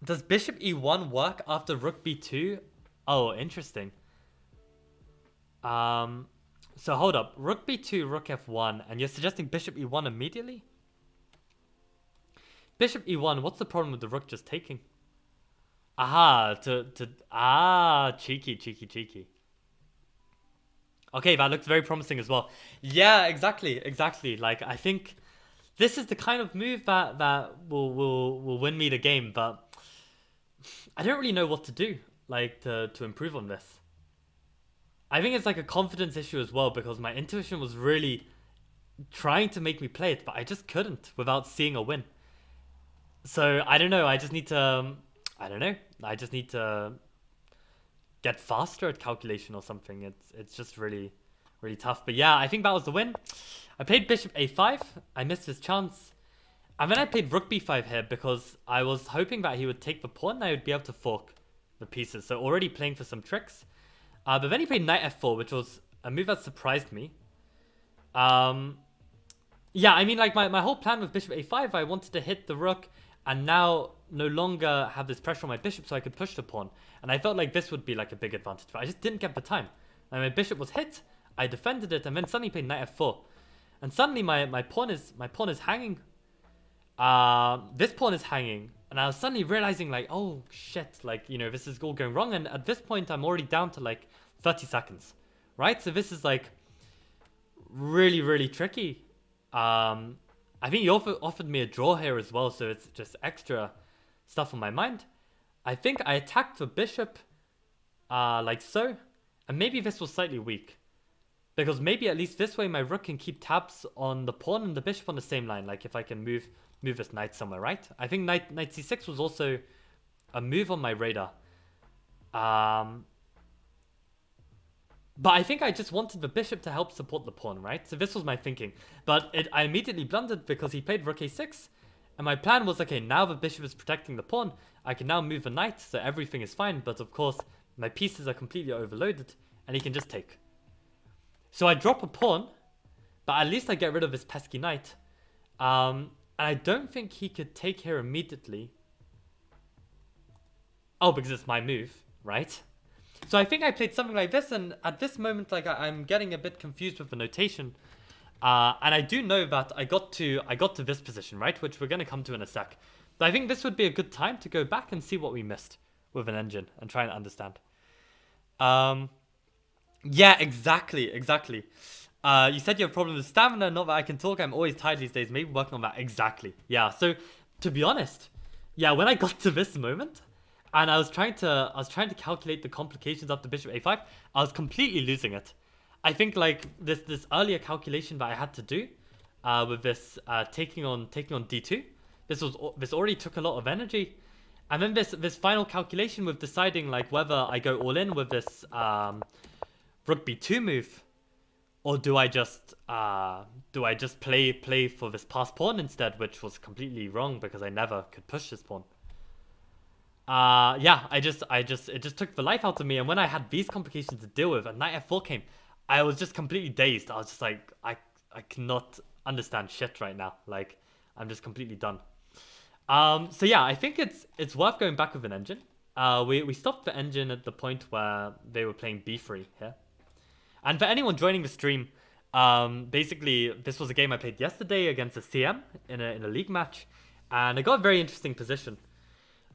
Does bishop e1 work after rook b2? Oh, interesting. So hold up. Rook b2, rook f1, and you're suggesting bishop e1 immediately? Bishop e1, what's the problem with the rook just taking? Aha, cheeky, cheeky, cheeky. Okay, that looks very promising as well. Yeah, exactly. Like, I think this is the kind of move that will win me the game, but I don't really know what to do, like, to improve on this. I think it's like a confidence issue as well, because my intuition was really trying to make me play it, but I just couldn't without seeing a win. So I don't know. I just need to. I don't know. I just need to get faster at calculation or something. It's just really tough. But yeah, I think that was the win. I played bishop a5. I missed his chance. And then I played rook b5 here because I was hoping that he would take the pawn and I would be able to fork the pieces. So already playing for some tricks. But then he played knight f4, which was a move that surprised me. Yeah, I mean, like, my whole plan with bishop a5, I wanted to hit the rook and now no longer have this pressure on my bishop so I could push the pawn. And I felt like this would be like a big advantage, but I just didn't get the time. And my bishop was hit, I defended it, and then suddenly played knight f4. And suddenly my pawn is hanging. This pawn is hanging. And I was suddenly realizing, like, oh shit, like, you know, this is all going wrong. And at this point, I'm already down to like 30 seconds, right? So this is like really tricky. I think he offered me a draw here as well, so it's just extra stuff on my mind. I think I attacked the bishop, like so, and maybe this was slightly weak. Because maybe at least this way my rook can keep tabs on the pawn and the bishop on the same line, like if I can move this knight somewhere, right? I think knight c6 was also a move on my radar. But I think I just wanted the bishop to help support the pawn, right? So this was my thinking. But I immediately blundered because he played rook a6. And my plan was, okay, now the bishop is protecting the pawn. I can now move the knight, so everything is fine. But of course, my pieces are completely overloaded. And he can just take. So I drop a pawn. But at least I get rid of this pesky knight. And I don't think he could take here immediately. Oh, because it's my move, right? So I think I played something like this, and at this moment, like, I'm getting a bit confused with the notation. And I do know that I got to this position, right? Which we're going to come to in a sec. But I think this would be a good time to go back and see what we missed with an engine and try and understand. Yeah, exactly. You said you have a problem with stamina, not that I can talk. I'm always tired these days. Maybe working on that. Exactly. Yeah, so to be honest, yeah, when I got to this moment, and I was trying to calculate the complications of the bishop a5. I was completely losing it. I think like this earlier calculation that I had to do with this taking on d2. This already took a lot of energy, and then this final calculation with deciding like whether I go all in with this rook b2 move, or do I just play for this passed pawn instead, which was completely wrong because I never could push this pawn. Yeah, it just took the life out of me. And when I had these complications to deal with, and knight f4 came, I was just completely dazed. I was just like, I cannot understand shit right now. Like, I'm just completely done. So yeah, I think it's worth going back with an engine. We stopped the engine at the point where they were playing b3 here. And for anyone joining the stream, basically this was a game I played yesterday against a CM in a league match, and I got a very interesting position.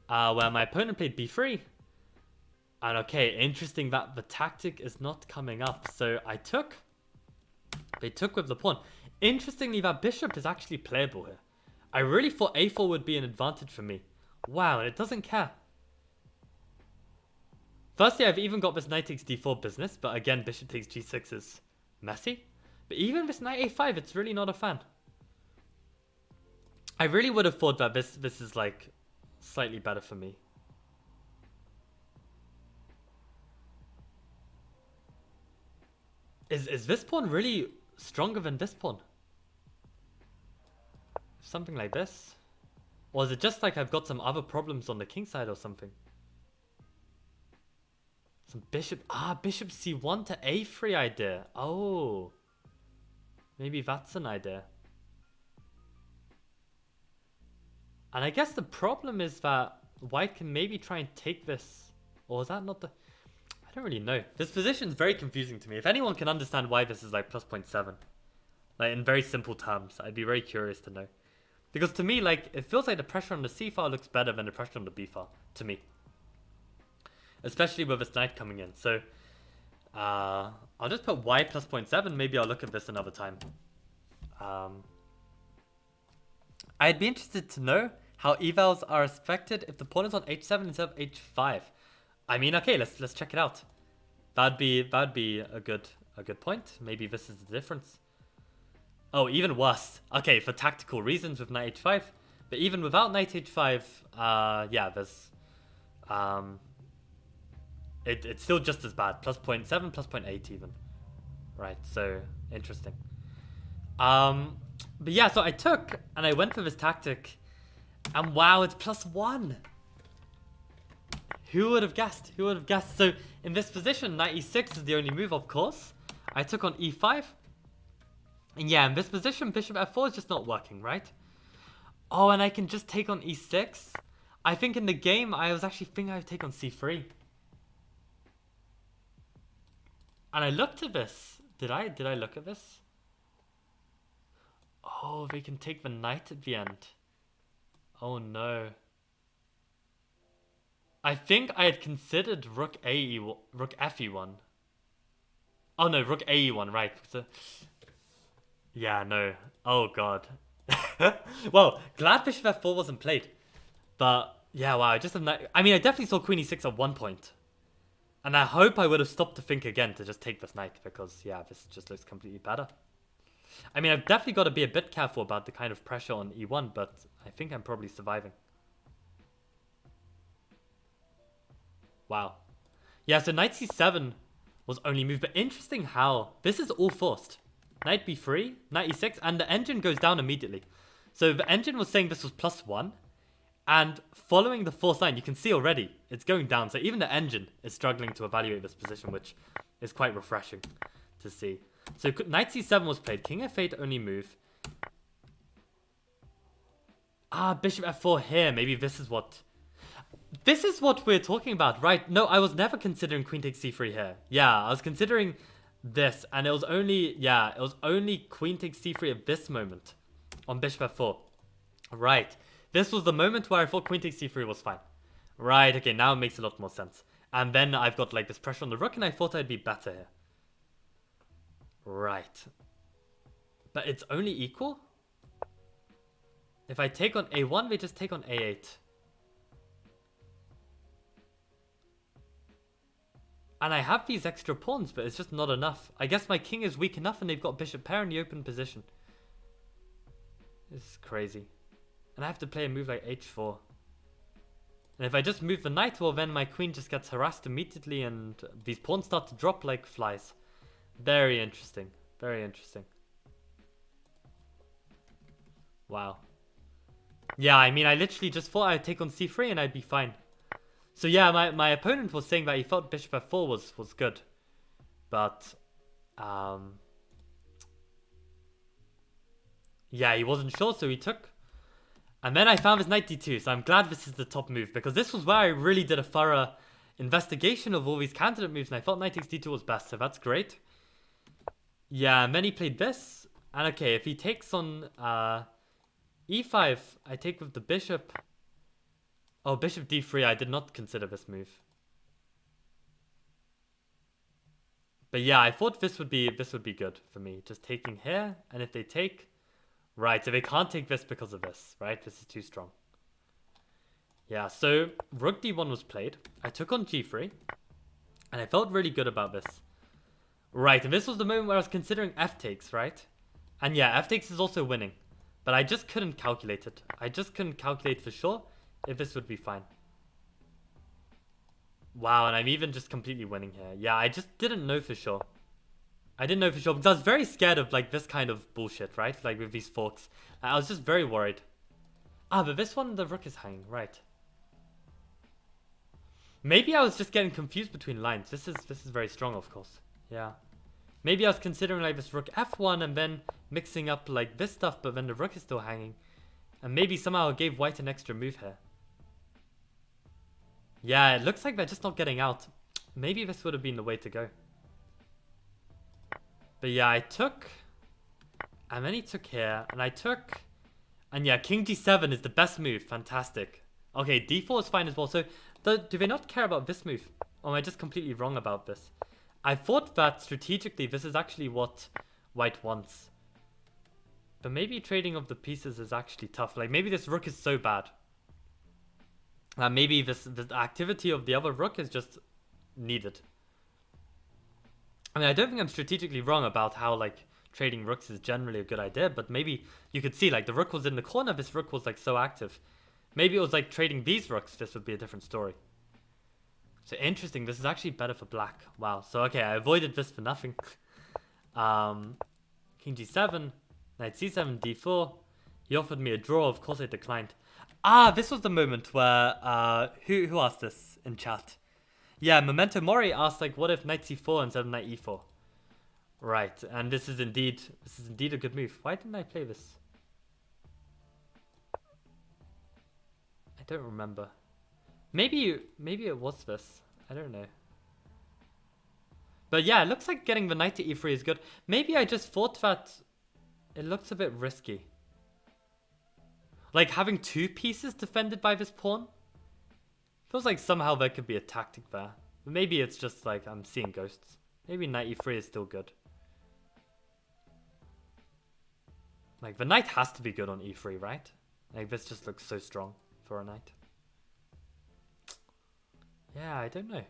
Where my opponent played b3. And okay, interesting that the tactic is not coming up. So they took with the pawn. Interestingly, that bishop is actually playable here. I really thought a4 would be an advantage for me. Wow, and it doesn't care. Firstly, I've even got this knight takes d4 business, but again, bishop takes g6 is messy. But even this knight a5, it's really not a fan. I really would have thought that this is like slightly better for me. Is this pawn really stronger than this pawn? Something like this? Or is it just like I've got some other problems on the king side or something? Some bishop c1 to a3 idea. Oh, maybe that's an idea. And I guess the problem is that, white can maybe try and take this. Or is that not the... I don't really know. This position is very confusing to me. If anyone can understand why this is like plus 0.7, like in very simple terms, I'd be very curious to know. Because to me, like, it feels like the pressure on the C file looks better than the pressure on the B file, to me. Especially with this knight coming in. So, I'll just put y plus 0.7. Maybe I'll look at this another time. I'd be interested to know how evals are affected if the pawn is on h7 instead of h5. I mean, okay, let's check it out. That'd be a good point. Maybe this is the difference. Oh, even worse. Okay, for tactical reasons with knight h5, but even without knight h5, yeah, there's it's still just as bad. Plus 0.7, plus 0.8 even. Right, so interesting. But yeah, so I took and I went for this tactic, and wow, it's +1. Who would have guessed? Who would have guessed? So in this position, knight e6 is the only move, of course. I took on e5. And yeah, in this position, bishop f4 is just not working, right? Oh, and I can just take on e6. I think in the game, I was actually thinking I would take on c3. And I looked at this. Did I look at this? Oh, they can take the knight at the end. Oh no. I think I had considered rook fe1. Oh no, rook ae1, right. So, yeah, no. Oh god. Well, glad bishop f4 wasn't played. But yeah, wow, I just have not... I mean, I definitely saw queen e6 at one point. And I hope I would have stopped to think again to just take this knight, because yeah, this just looks completely better. I mean, I've definitely got to be a bit careful about the kind of pressure on e1, but I think I'm probably surviving. Wow. Yeah, so knight c7 was only moved, but interesting how this is all forced. Knight b3, knight e6, and the engine goes down immediately. So the engine was saying this was +1, and following the force line, you can see already it's going down. So even the engine is struggling to evaluate this position, which is quite refreshing to see. So knight c7 was played. King f8 only move. Ah, bishop f4 here. Maybe this is what... This is what we're talking about, right? No, I was never considering queen takes c3 here. Yeah, I was considering this, and it was only... Yeah, it was only queen takes c3 at this moment on bishop f4. Right. This was the moment where I thought queen takes c3 was fine. Right, okay, now it makes a lot more sense. And then I've got like this pressure on the rook, and I thought I'd be better here. Right. But it's only equal? If I take on a1, they just take on a8. And I have these extra pawns, but it's just not enough. I guess my king is weak enough, and they've got bishop pair in the open position. This is crazy. And I have to play a move like h4. And if I just move the knight, well then my queen just gets harassed immediately, and these pawns start to drop like flies. Very interesting. Very interesting. Wow. Yeah, I mean, I literally just thought I'd take on c3 and I'd be fine. So yeah, my opponent was saying that he thought bishop f4 was good. But, yeah, he wasn't sure, so he took. And then I found this knight d2, so I'm glad this is the top move, because this was where I really did a thorough investigation of all these candidate moves, and I thought knight takes d2 was best, so that's great. Yeah, and then he played this, and okay, if he takes on e5, I take with the bishop. Oh, bishop d3, I did not consider this move. But yeah, I thought this would be good for me, just taking here, and if they take... Right, so they can't take this because of this, right? This is too strong. Yeah, so rook d1 was played. I took on g3, and I felt really good about this. Right, and this was the moment where I was considering f takes, right? And yeah, f takes is also winning. But I just couldn't calculate it. I just couldn't calculate for sure if this would be fine. Wow, and I'm even just completely winning here. Yeah, I just didn't know for sure. I didn't know for sure because I was very scared of like this kind of bullshit, right? Like with these forks. I was just very worried. Ah, but this one, the rook is hanging, right? Maybe I was just getting confused between lines. This is very strong, of course. Yeah. Maybe I was considering like this rook f1 and then mixing up like this stuff, but then the rook is still hanging. And maybe somehow I gave white an extra move here. Yeah, it looks like they're just not getting out. Maybe this would have been the way to go. But yeah, I took... And then he took here, and I took... And yeah, king d7 is the best move. Fantastic. Okay, d4 is fine as well. So, do they not care about this move? Or am I just completely wrong about this? I thought that strategically this is actually what white wants. But maybe trading of the pieces is actually tough. Like, maybe this rook is so bad. Maybe the activity of the other rook is just needed. I mean, I don't think I'm strategically wrong about how, like, trading rooks is generally a good idea, but maybe you could see, like, the rook was in the corner, this rook was, like, so active. Maybe it was, like, trading these rooks, this would be a different story. So, interesting, this is actually better for black. Wow, so, okay, I avoided this for nothing. King g7, knight c7, d4. He offered me a draw, of course I declined. Ah, this was the moment where, who asked this in chat? Yeah, Memento Mori asked, like, what if knight c4 instead of knight e4? Right, and this is indeed a good move. Why didn't I play this? I don't remember. Maybe it was this. I don't know. But yeah, it looks like getting the knight to e3 is good. Maybe I just thought that it looks a bit risky. Like, having two pieces defended by this pawn? Feels like somehow there could be a tactic there. But maybe it's just like I'm seeing ghosts. Maybe knight e3 is still good. Like, the knight has to be good on e3, right? Like, this just looks so strong for a knight. Yeah, I don't know.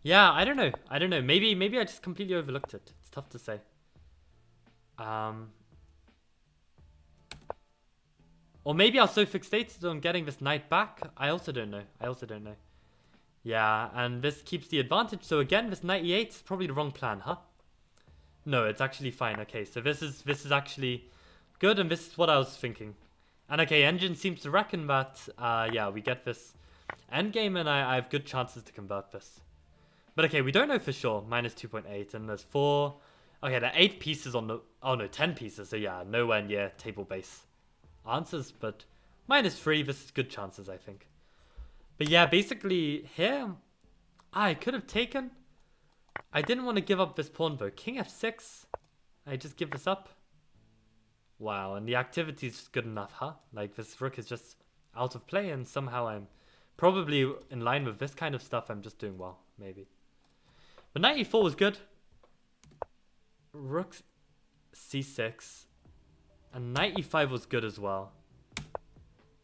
Yeah, I don't know. Maybe I just completely overlooked it. It's tough to say. Or maybe I was so fixated on getting this knight back. I also don't know. Yeah, and this keeps the advantage. So again, this knight e8 is probably the wrong plan, huh? No, it's actually fine. Okay, so this is actually good, and this is what I was thinking. And okay, Engine seems to reckon that, yeah, we get this endgame, and I have good chances to convert this. But okay, we don't know for sure. Minus 2.8, and there's 4... Okay, there are 8 pieces on the... Oh no, 10 pieces, so yeah, nowhere near table base answers, but minus 3, this is good chances, I think. But yeah, basically, here, I could have taken... I didn't want to give up this pawn though. King f6. I just give this up. Wow, and the activity is just good enough, huh? Like, this rook is just out of play, and somehow I'm probably in line with this kind of stuff. I'm just doing well, maybe. But knight e4 was good. Rook c6. And knight e5 was good as well.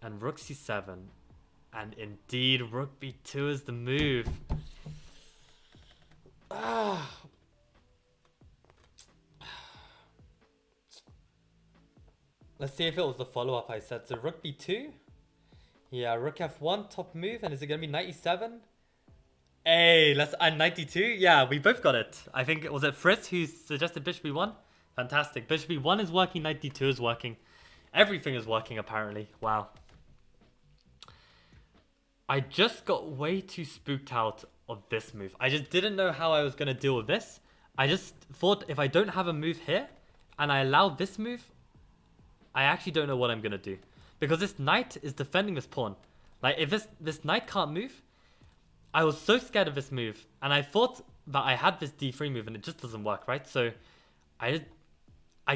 And rook c7. And indeed, rook b2 is the move. Let's see if it was the follow-up I said. So rook b2. Yeah, rook f1, top move. And is it going to be knight e7? Hey, and knight d2. Yeah, we both got it. I think, was it Frisk who suggested bishop e1? Fantastic. Bishop e1 is working, knight d2 is working. Everything is working, apparently. Wow. I just got way too spooked out of this move. I just didn't know how I was going to deal with this. I just thought if I don't have a move here, and I allow this move, I actually don't know what I'm going to do. Because this knight is defending this pawn. Like, if this knight can't move, I was so scared of this move. And I thought that I had this d3 move, and it just doesn't work, right? So, I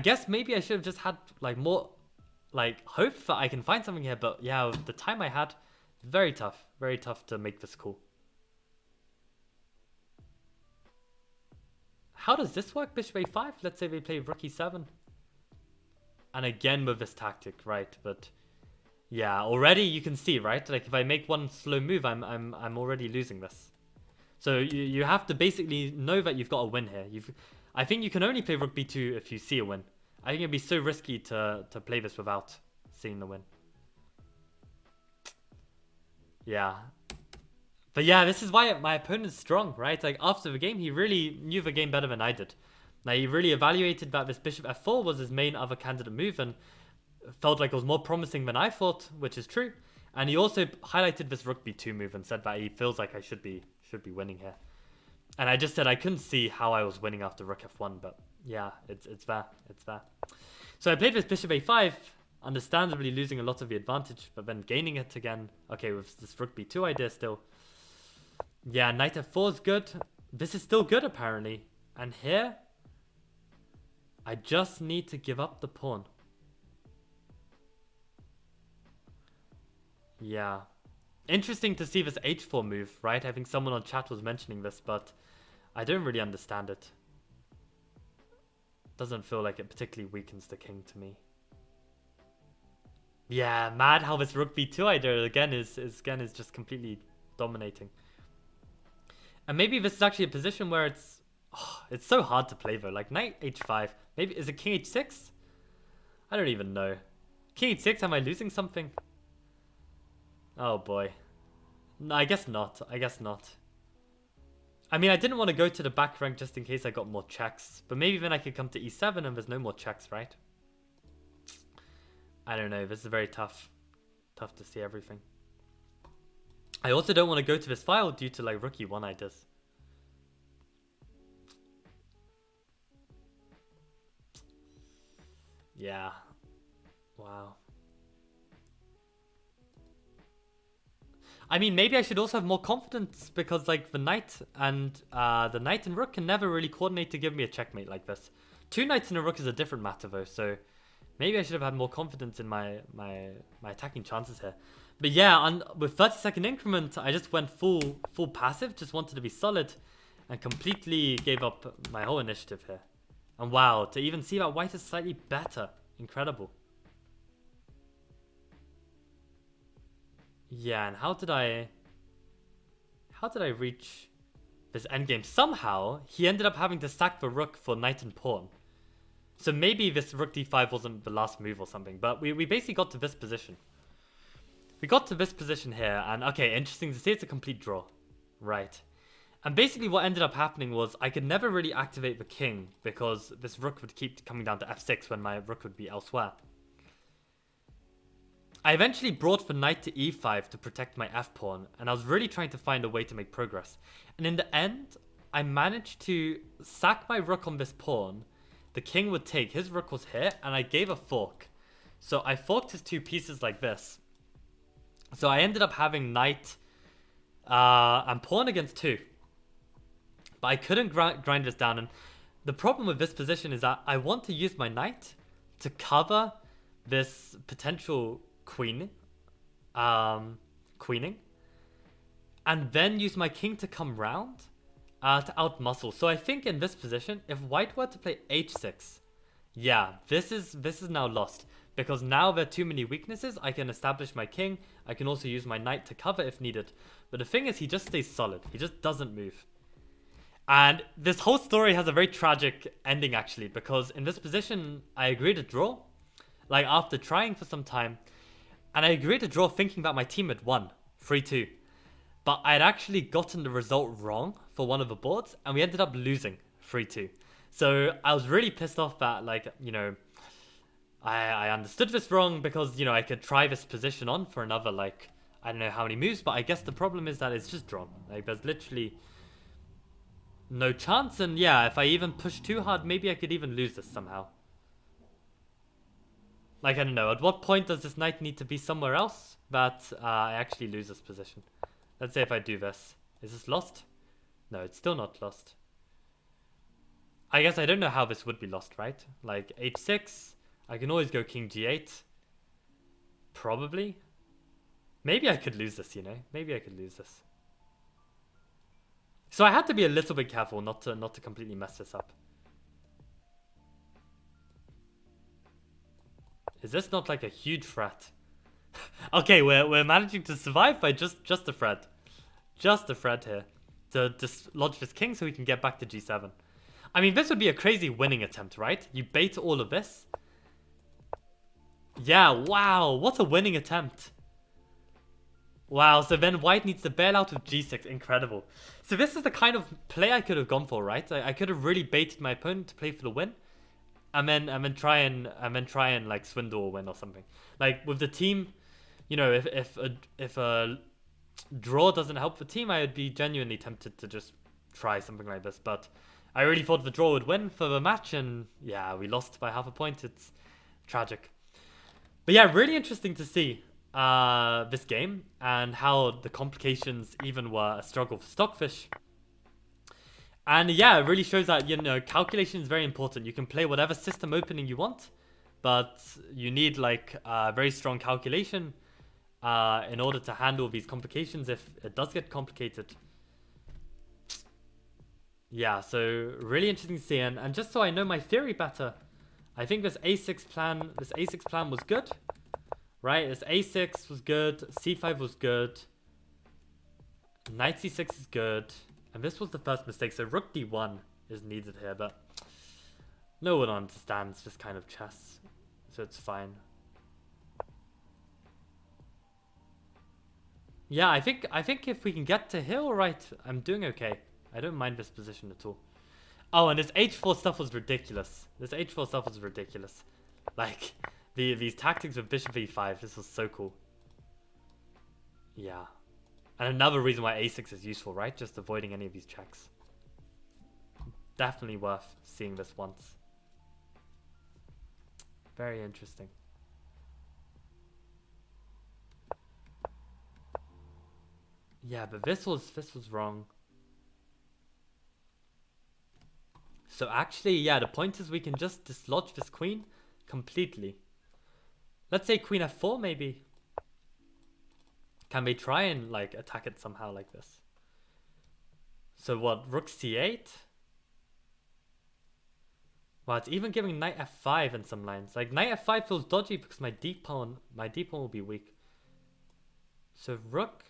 guess maybe I should have just had, like, more, like, hope that I can find something here. But, yeah, with the time I had, very tough to make this call. How does this work? Bishop a5? Let's say they play rook e7. And again with this tactic, right? But yeah, already you can see, right? Like, if I make one slow move, I'm already losing this. So you have to basically know that you've got a win here. I think you can only play rook b2 if you see a win. I think it'd be so risky to play this without seeing the win. Yeah. But yeah, this is why my opponent's strong, right? Like, after the game, he really knew the game better than I did. Now, he really evaluated that this bishop f4 was his main other candidate move and felt like it was more promising than I thought, which is true. And he also highlighted this rook b2 move and said that he feels like I should be winning here. And I just said I couldn't see how I was winning after rook f1, but yeah, it's there. So I played this bishop a5, Understandably losing a lot of the advantage, but then gaining it again. Okay, with this rook b2 idea still. Yeah, knight f4 is good. This is still good, apparently. And here, I just need to give up the pawn. Yeah. Interesting to see this h4 move, right? I think someone on chat was mentioning this, but I don't really understand it. Doesn't feel like it particularly weakens the king to me. Yeah, mad how this rook b2 idea again is just completely dominating. And maybe this is actually a position where it's so hard to play though. Like knight h5. Maybe is it king h6? I don't even know. King h6, am I losing something? Oh boy. No, I guess not. I guess not. I mean, I didn't want to go to the back rank just in case I got more checks. But maybe then I could come to e7 and there's no more checks, right? I don't know. This is very tough. Tough to see everything. I also don't want to go to this file due to like rook e1 ideas. Yeah. Wow. I mean, maybe I should also have more confidence because like the knight and rook can never really coordinate to give me a checkmate like this. Two knights and a rook is a different matter though, so maybe I should have had more confidence in my attacking chances here. But yeah, with 30-second increment, I just went full passive, just wanted to be solid, and completely gave up my whole initiative here. And wow, to even see that white is slightly better, incredible. Yeah, and how did I reach this endgame? Somehow, he ended up having to sack the rook for knight and pawn. So maybe this rook d5 wasn't the last move or something, but we basically got to this position. We got to this position here, and okay, interesting to see it's a complete draw. Right. And basically what ended up happening was I could never really activate the king because this rook would keep coming down to f6 when my rook would be elsewhere. I eventually brought the knight to e5 to protect my f-pawn, and I was really trying to find a way to make progress. And in the end, I managed to sack my rook on this pawn. The king would take, his rook was here, and I gave a fork. So I forked his two pieces like this. So I ended up having knight and pawn against 2. But I couldn't grind this down, and the problem with this position is that I want to use my knight to cover this potential queening, and then use my king to come round to outmuscle. So I think in this position, if white were to play h6, yeah, this is now lost. Because now there are too many weaknesses. I can establish my king. I can also use my knight to cover if needed. But the thing is, he just stays solid. He just doesn't move. And this whole story has a very tragic ending, actually. Because in this position, I agreed to draw. Like, after trying for some time. And I agreed to draw thinking that my team had won. 3-2. But I had actually gotten the result wrong for one of the boards. And we ended up losing 3-2. So I was really pissed off that, like, you know, I understood this wrong because, you know, I could try this position on for another, like, I don't know how many moves, but I guess the problem is that it's just drawn. Like, there's literally no chance, and yeah, if I even push too hard, maybe I could even lose this somehow. Like, I don't know, at what point does this knight need to be somewhere else that I actually lose this position? Let's say if I do this. Is this lost? No, it's still not lost. I guess I don't know how this would be lost, right? Like, h6... I can always go king g8. Probably. Maybe I could lose this, you know? Maybe I could lose this. So I had to be a little bit careful not to completely mess this up. Is this not like a huge threat? Okay, we're managing to survive by just a threat. Just a threat here. To dislodge this king so we can get back to g7. I mean, this would be a crazy winning attempt, right? You bait all of this. Yeah, wow, what a winning attempt. Wow, so then white needs to bail out with g6, incredible. So this is the kind of play I could have gone for, right? I could have really baited my opponent to play for the win. And then try and like swindle a win or something. Like with the team, you know, if a draw doesn't help the team, I would be genuinely tempted to just try something like this. But I really thought the draw would win for the match, and yeah, we lost by half a point. It's tragic. But yeah, really interesting to see this game and how the complications even were a struggle for Stockfish. And yeah, it really shows that, you know, calculation is very important. You can play whatever system opening you want, but you need like very strong calculation in order to handle these complications if it does get complicated. Yeah, so really interesting to see. And just so I know my theory better, I think this a6 plan was good, right? This a6 was good, c5 was good, knight c6 is good, and this was the first mistake. So rook d1 is needed here, but no one understands this kind of chess, so it's fine. Yeah, I think if we can get to here, all right, I'm doing okay. I don't mind this position at all. Oh, and this h4 stuff was ridiculous. This h4 stuff was ridiculous. Like, these tactics with bishop e5, this was so cool. Yeah. And another reason why a6 is useful, right? Just avoiding any of these checks. Definitely worth seeing this once. Very interesting. Yeah, but this was wrong. So actually, yeah, the point is we can just dislodge this queen completely. Let's say queen f4 maybe. Can we try and like attack it somehow like this? So what, rook c8? Wow, it's even giving knight f5 in some lines. Like knight f5 feels dodgy because my deep pawn will be weak. So rook.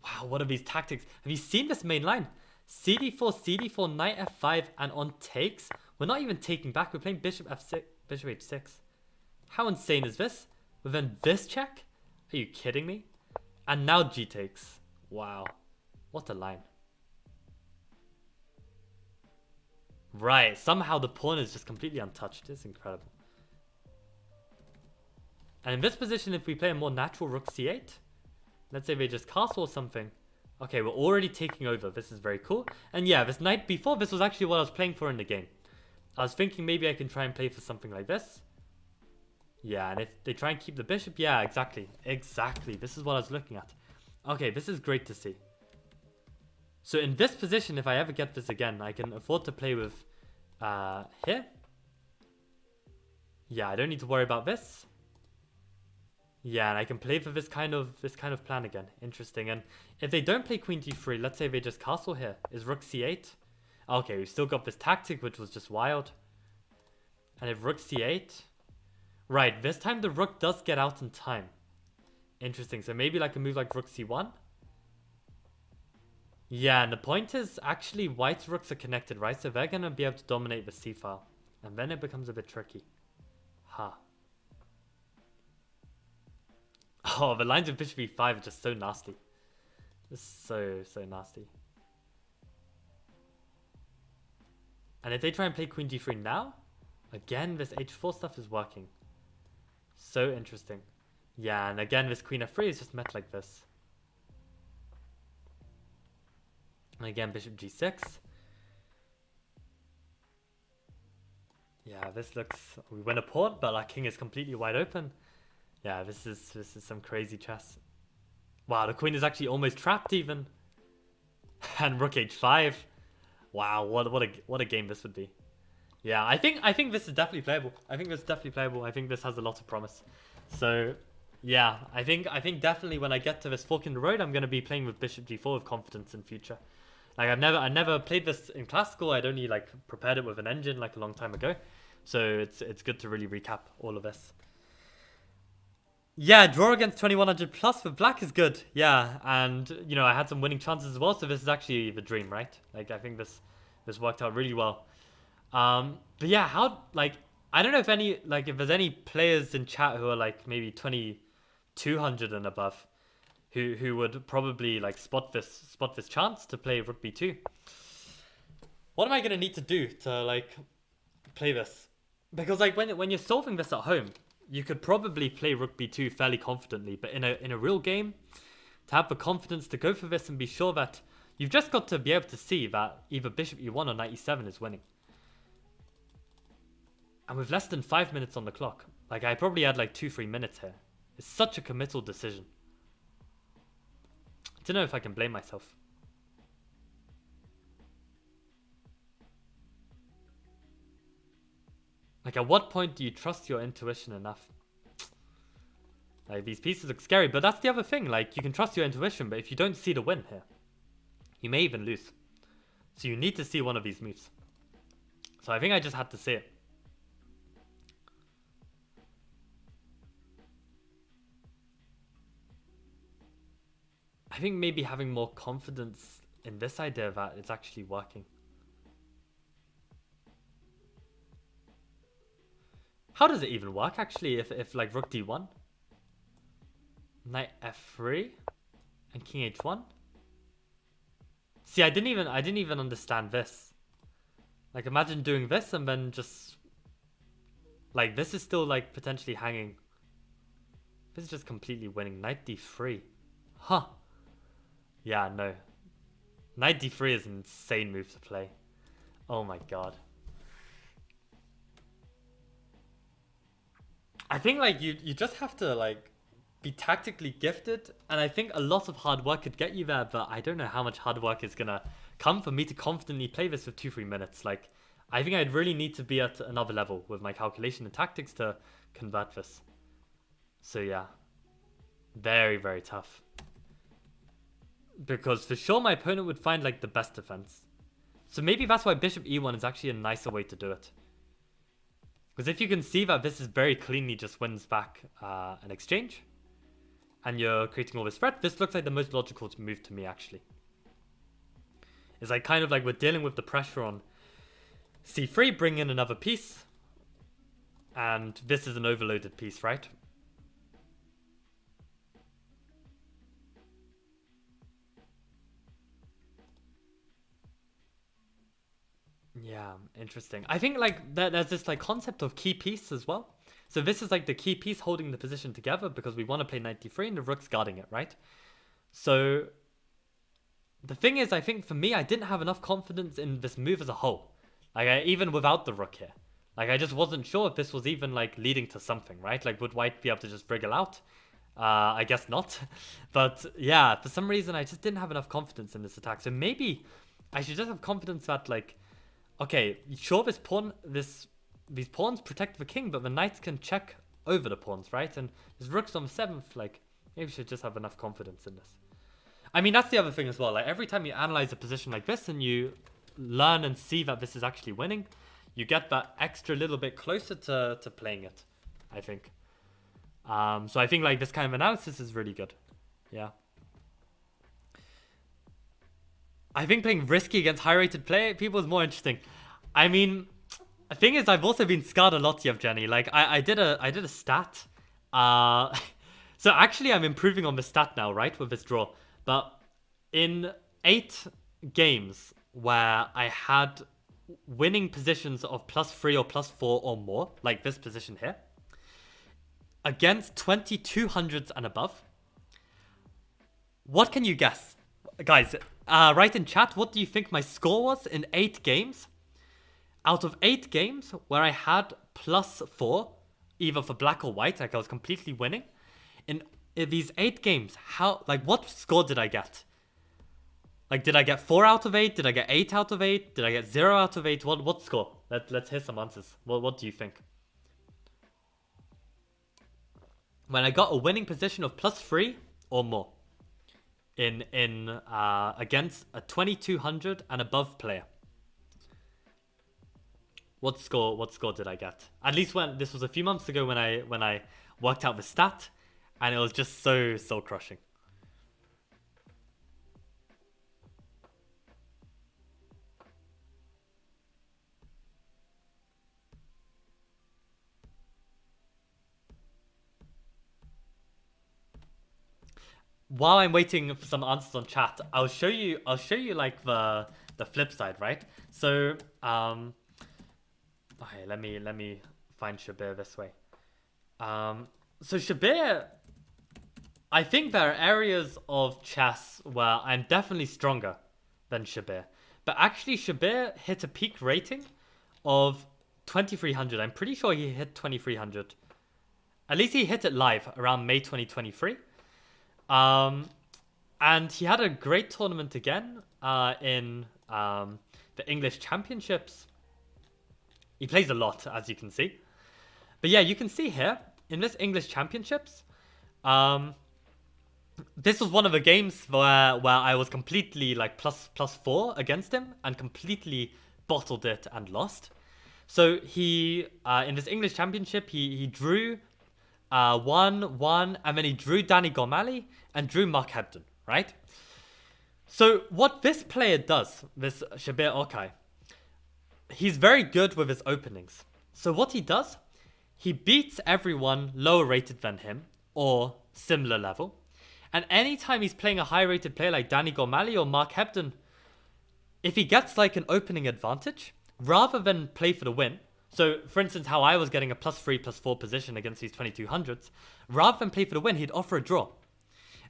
Wow, what are these tactics? Have you seen this main line? cd4, cd4, knight f5, and on takes. We're not even taking back. We're playing bishop f6, bishop h6. How insane is this? But then this check? Are you kidding me? And now g takes. Wow, what a line. Right, somehow the pawn is just completely untouched. It's incredible. And in this position, if we play a more natural rook c8, let's say they just castle or something. Okay, we're already taking over. This is very cool. And yeah, this knight b4, this was actually what I was playing for in the game. I was thinking maybe I can try and play for something like this. Yeah, and if they try and keep the bishop, yeah, exactly. Exactly. This is what I was looking at. Okay, this is great to see. So in this position, if I ever get this again, I can afford to play with here. Yeah, I don't need to worry about this. Yeah, and I can play for this kind of plan again. Interesting. And if they don't play queen d3, let's say they just castle here. Is rook c8? Okay, we've still got this tactic, which was just wild. And if rook c8... Right, this time the rook does get out in time. Interesting. So maybe like a move like rook c1. Yeah, and the point is actually white's rooks are connected, right? So they're going to be able to dominate the c file. And then it becomes a bit tricky. Ha. Oh, the lines of bishop e5 are just so nasty. It's so nasty. And if they try and play queen d3 now, again, this h4 stuff is working. So interesting. Yeah, and again, this queen f3 is just met like this. And again, bishop g6. Yeah, this looks... We win a pawn, but our king is completely wide open. Yeah, this is some crazy chess. Wow, the queen is actually almost trapped even. And rook h5. Wow, what a game this would be. Yeah, I think this is definitely playable. I think this has a lot of promise. So, yeah, I think definitely when I get to this fork in the road, I'm going to be playing with bishop g4 with confidence in future. Like I never played this in classical. I'd only like prepared it with an engine like a long time ago. So it's good to really recap all of this. Yeah, draw against 2100 plus with black is good. Yeah, and you know I had some winning chances as well. So this is actually the dream, right? Like I think this worked out really well. But yeah, I don't know if there's any players in chat who are like maybe 2200 and above, who would probably like spot this chance to play rook b2. What am I gonna need to do to like play this? Because like when you're solving this at home, you could probably play rook b2 fairly confidently, but in a real game, to have the confidence to go for this and be sure that you've just got to be able to see that either bishop e1 or knight e7 is winning. And with less than 5 minutes on the clock. Like, I probably had like 2-3 minutes here. It's such a committal decision. I don't know if I can blame myself. Like, at what point do you trust your intuition enough? Like, these pieces look scary, but that's the other thing. Like, you can trust your intuition, but if you don't see the win here, you may even lose. So you need to see one of these moves. So I think I just had to see it. I think maybe having more confidence in this idea that it's actually working. How does it even work actually if like rook d1? Knight f3 and king h1? See, I didn't even understand this. Like, imagine doing this and then just like this is still like potentially hanging. This is just completely winning. Knight d3. Huh. Yeah, no. Knight d3 is an insane move to play. Oh my god. I think like you just have to like be tactically gifted, and I think a lot of hard work could get you there, but I don't know how much hard work is gonna come for me to confidently play this for 2-3 minutes. Like, I think I'd really need to be at another level with my calculation and tactics to convert this. So yeah, very, very tough. Because for sure my opponent would find like the best defense. So maybe that's why bishop e1 is actually a nicer way to do it. Because if you can see that this is very cleanly just wins back an exchange, and you're creating all this threat, this looks like the most logical move to me, actually. It's like kind of like we're dealing with the pressure on c3, bring in another piece, and this is an overloaded piece, right? Yeah, interesting. I think like there's this like concept of key piece as well. So this is like the key piece holding the position together because we want to play knight d3 and the rook's guarding it, right? So the thing is, I think for me, I didn't have enough confidence in this move as a whole. Like, even without the rook here. Like, I just wasn't sure if this was even like leading to something, right? Like, would white be able to just wriggle out? I guess not. But yeah, for some reason, I just didn't have enough confidence in this attack. So maybe I should just have confidence that like, okay, sure, these pawns protect the king, but the knights can check over the pawns, right? And this rook's on the 7th, like, maybe we should just have enough confidence in this. I mean, that's the other thing as well. Like, every time you analyze a position like this and you learn and see that this is actually winning, you get that extra little bit closer to playing it, I think. So I think, like, this kind of analysis is really good. Yeah. I think playing risky against high-rated people is more interesting. I mean, the thing is, I've also been scarred a lot, Yevgeny. Like, I did a stat. So actually, I'm improving on the stat now, right, with this draw. But in 8 games where I had winning positions of +3 or +4 or more, like this position here, against 2200s and above, what can you guess? Guys, write in chat, what do you think my score was in 8 games? Out of 8 games where I had +4, either for black or white, like I was completely winning, in these 8 games, what score did I get? Like, did I get 4 out of 8? Did I get 8 out of 8? Did I get 0 out of 8? What score? Let's hear some answers. What do you think? When I got a winning position of +3 or more in against a 2200 and above player. What score did I get? At least when this was a few months ago when I worked out the stat, and it was just so crushing. While I'm waiting for some answers on chat, I'll show you like the flip side, right? So okay, let me find Shabir this way. So Shabir, I think there are areas of chess where I'm definitely stronger than Shabir. But actually Shabir hit a peak rating of 2300. I'm pretty sure he hit 2300. At least he hit it live around May 2023. And he had a great tournament again in the English Championships. He plays a lot, as you can see. But yeah, you can see here, in this English Championships, this was one of the games where I was completely like +4 against him and completely bottled it and lost. So he, in this English Championship, he drew 1-1, and then he drew Danny Gormali and drew Mark Hebden, right? So what this player does, this Shabir Okai, he's very good with his openings. So what he does, he beats everyone lower rated than him or similar level. And anytime he's playing a high rated player like Danny Gormali or Mark Hebden, if he gets like an opening advantage, rather than play for the win, so for instance, how I was getting a +3, +4 position against these 2200s, rather than play for the win, he'd offer a draw.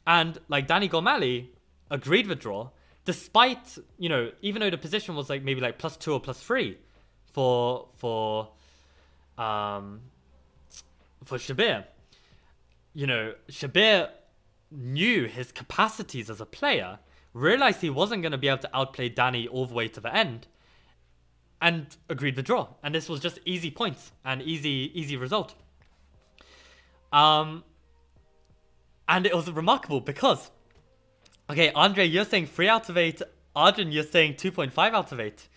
And like Danny Gormali agreed with draw, despite, you know, even though the position was like maybe like +2 or +3 for Shabir. You know, Shabir knew his capacities as a player, realized he wasn't going to be able to outplay Danny all the way to the end, and agreed the draw. And this was just easy points and easy result. And it was remarkable because, okay, Andre, you're saying 3 out of 8. Arjun, you're saying 2.5 out of 8.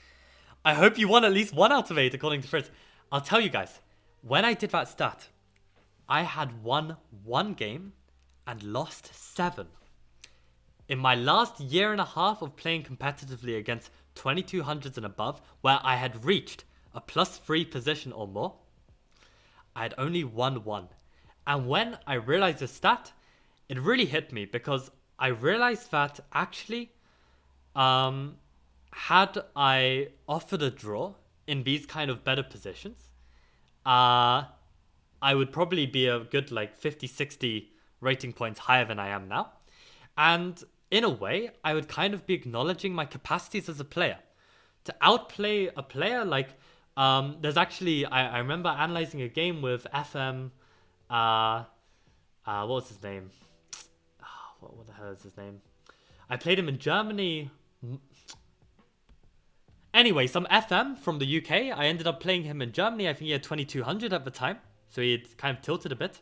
I hope you won at least 1 out of 8 according to Fritz. I'll tell you guys, when I did that stat, I had won 1 game and lost 7. In my last year and a half of playing competitively against 2200s and above, where I had reached a +3 position or more, I had only won 1. And when I realized this stat, it really hit me because I realized that actually, had I offered a draw in these kind of better positions, I would probably be a good like 50-60 rating points higher than I am now. And in a way, I would kind of be acknowledging my capacities as a player. To outplay a player, like, there's actually, I remember analyzing a game with FM, what was his name? What the hell is his name? I played him in Germany. Anyway, some FM from the UK. I ended up playing him in Germany. I think he had 2200 at the time. So he had kind of tilted a bit.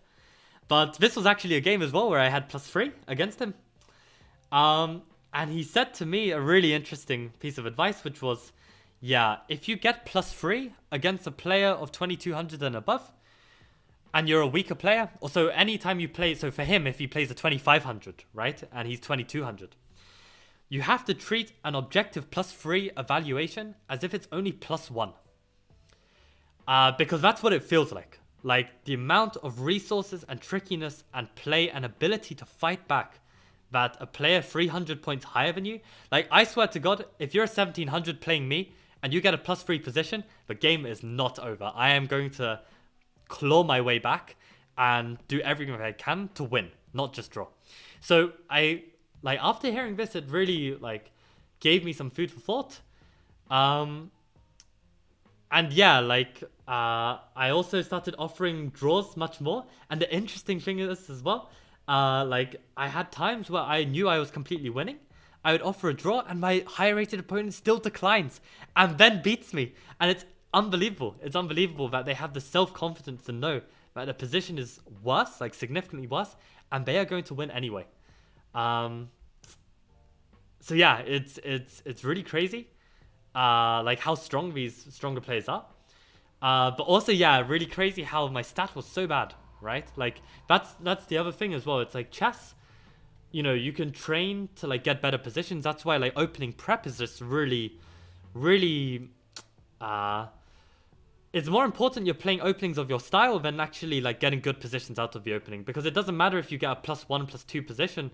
But this was actually a game as well where I had +3 against him. And he said to me a really interesting piece of advice, which was, yeah, if you get +3 against a player of 2200 and above, and you're a weaker player, also anytime you play, so for him, if he plays a 2500, right, and he's 2200, you have to treat an objective +3 evaluation as if it's only +1. Because that's what it feels like. Like the amount of resources and trickiness and play and ability to fight back that a player 300 points higher than you, like I swear to God, if you're a 1700 playing me and you get a +3 position, the game is not over. I am going to claw my way back and do everything I can to win, not just draw. So I, like, after hearing this, it really like gave me some food for thought. And yeah, like, I also started offering draws much more. And the interesting thing is as well, like, I had times where I knew I was completely winning. I would offer a draw and my higher rated opponent still declines and then beats me. And it's unbelievable. It's unbelievable that they have the self-confidence to know that the position is worse, like significantly worse, and they are going to win anyway. So yeah, it's really crazy. Like how strong these stronger players are. But also, yeah, really crazy how my stat was so bad, right? Like that's the other thing as well. It's like chess, you know, you can train to like get better positions. That's why like opening prep is just really, really, it's more important you're playing openings of your style than actually like getting good positions out of the opening, because it doesn't matter if you get a +1, +2 position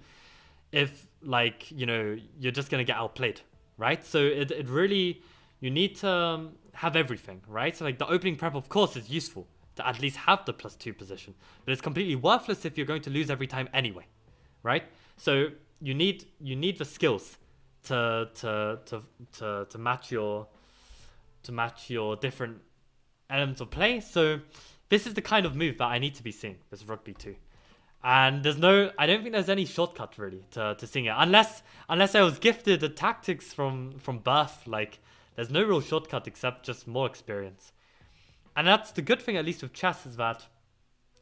if like, you know, you're just gonna get outplayed, right? So it really, you need to have everything, right? So like the opening prep, of course, is useful to at least have the +2 position, but it's completely worthless if you're going to lose every time anyway, right? So you need the skills to match your different elements of play. So this is the kind of move that I need to be seeing with Rugby 2. And I don't think there's any shortcut really to seeing it. Unless I was gifted the tactics from birth. Like, there's no real shortcut except just more experience. And that's the good thing, at least with chess, is that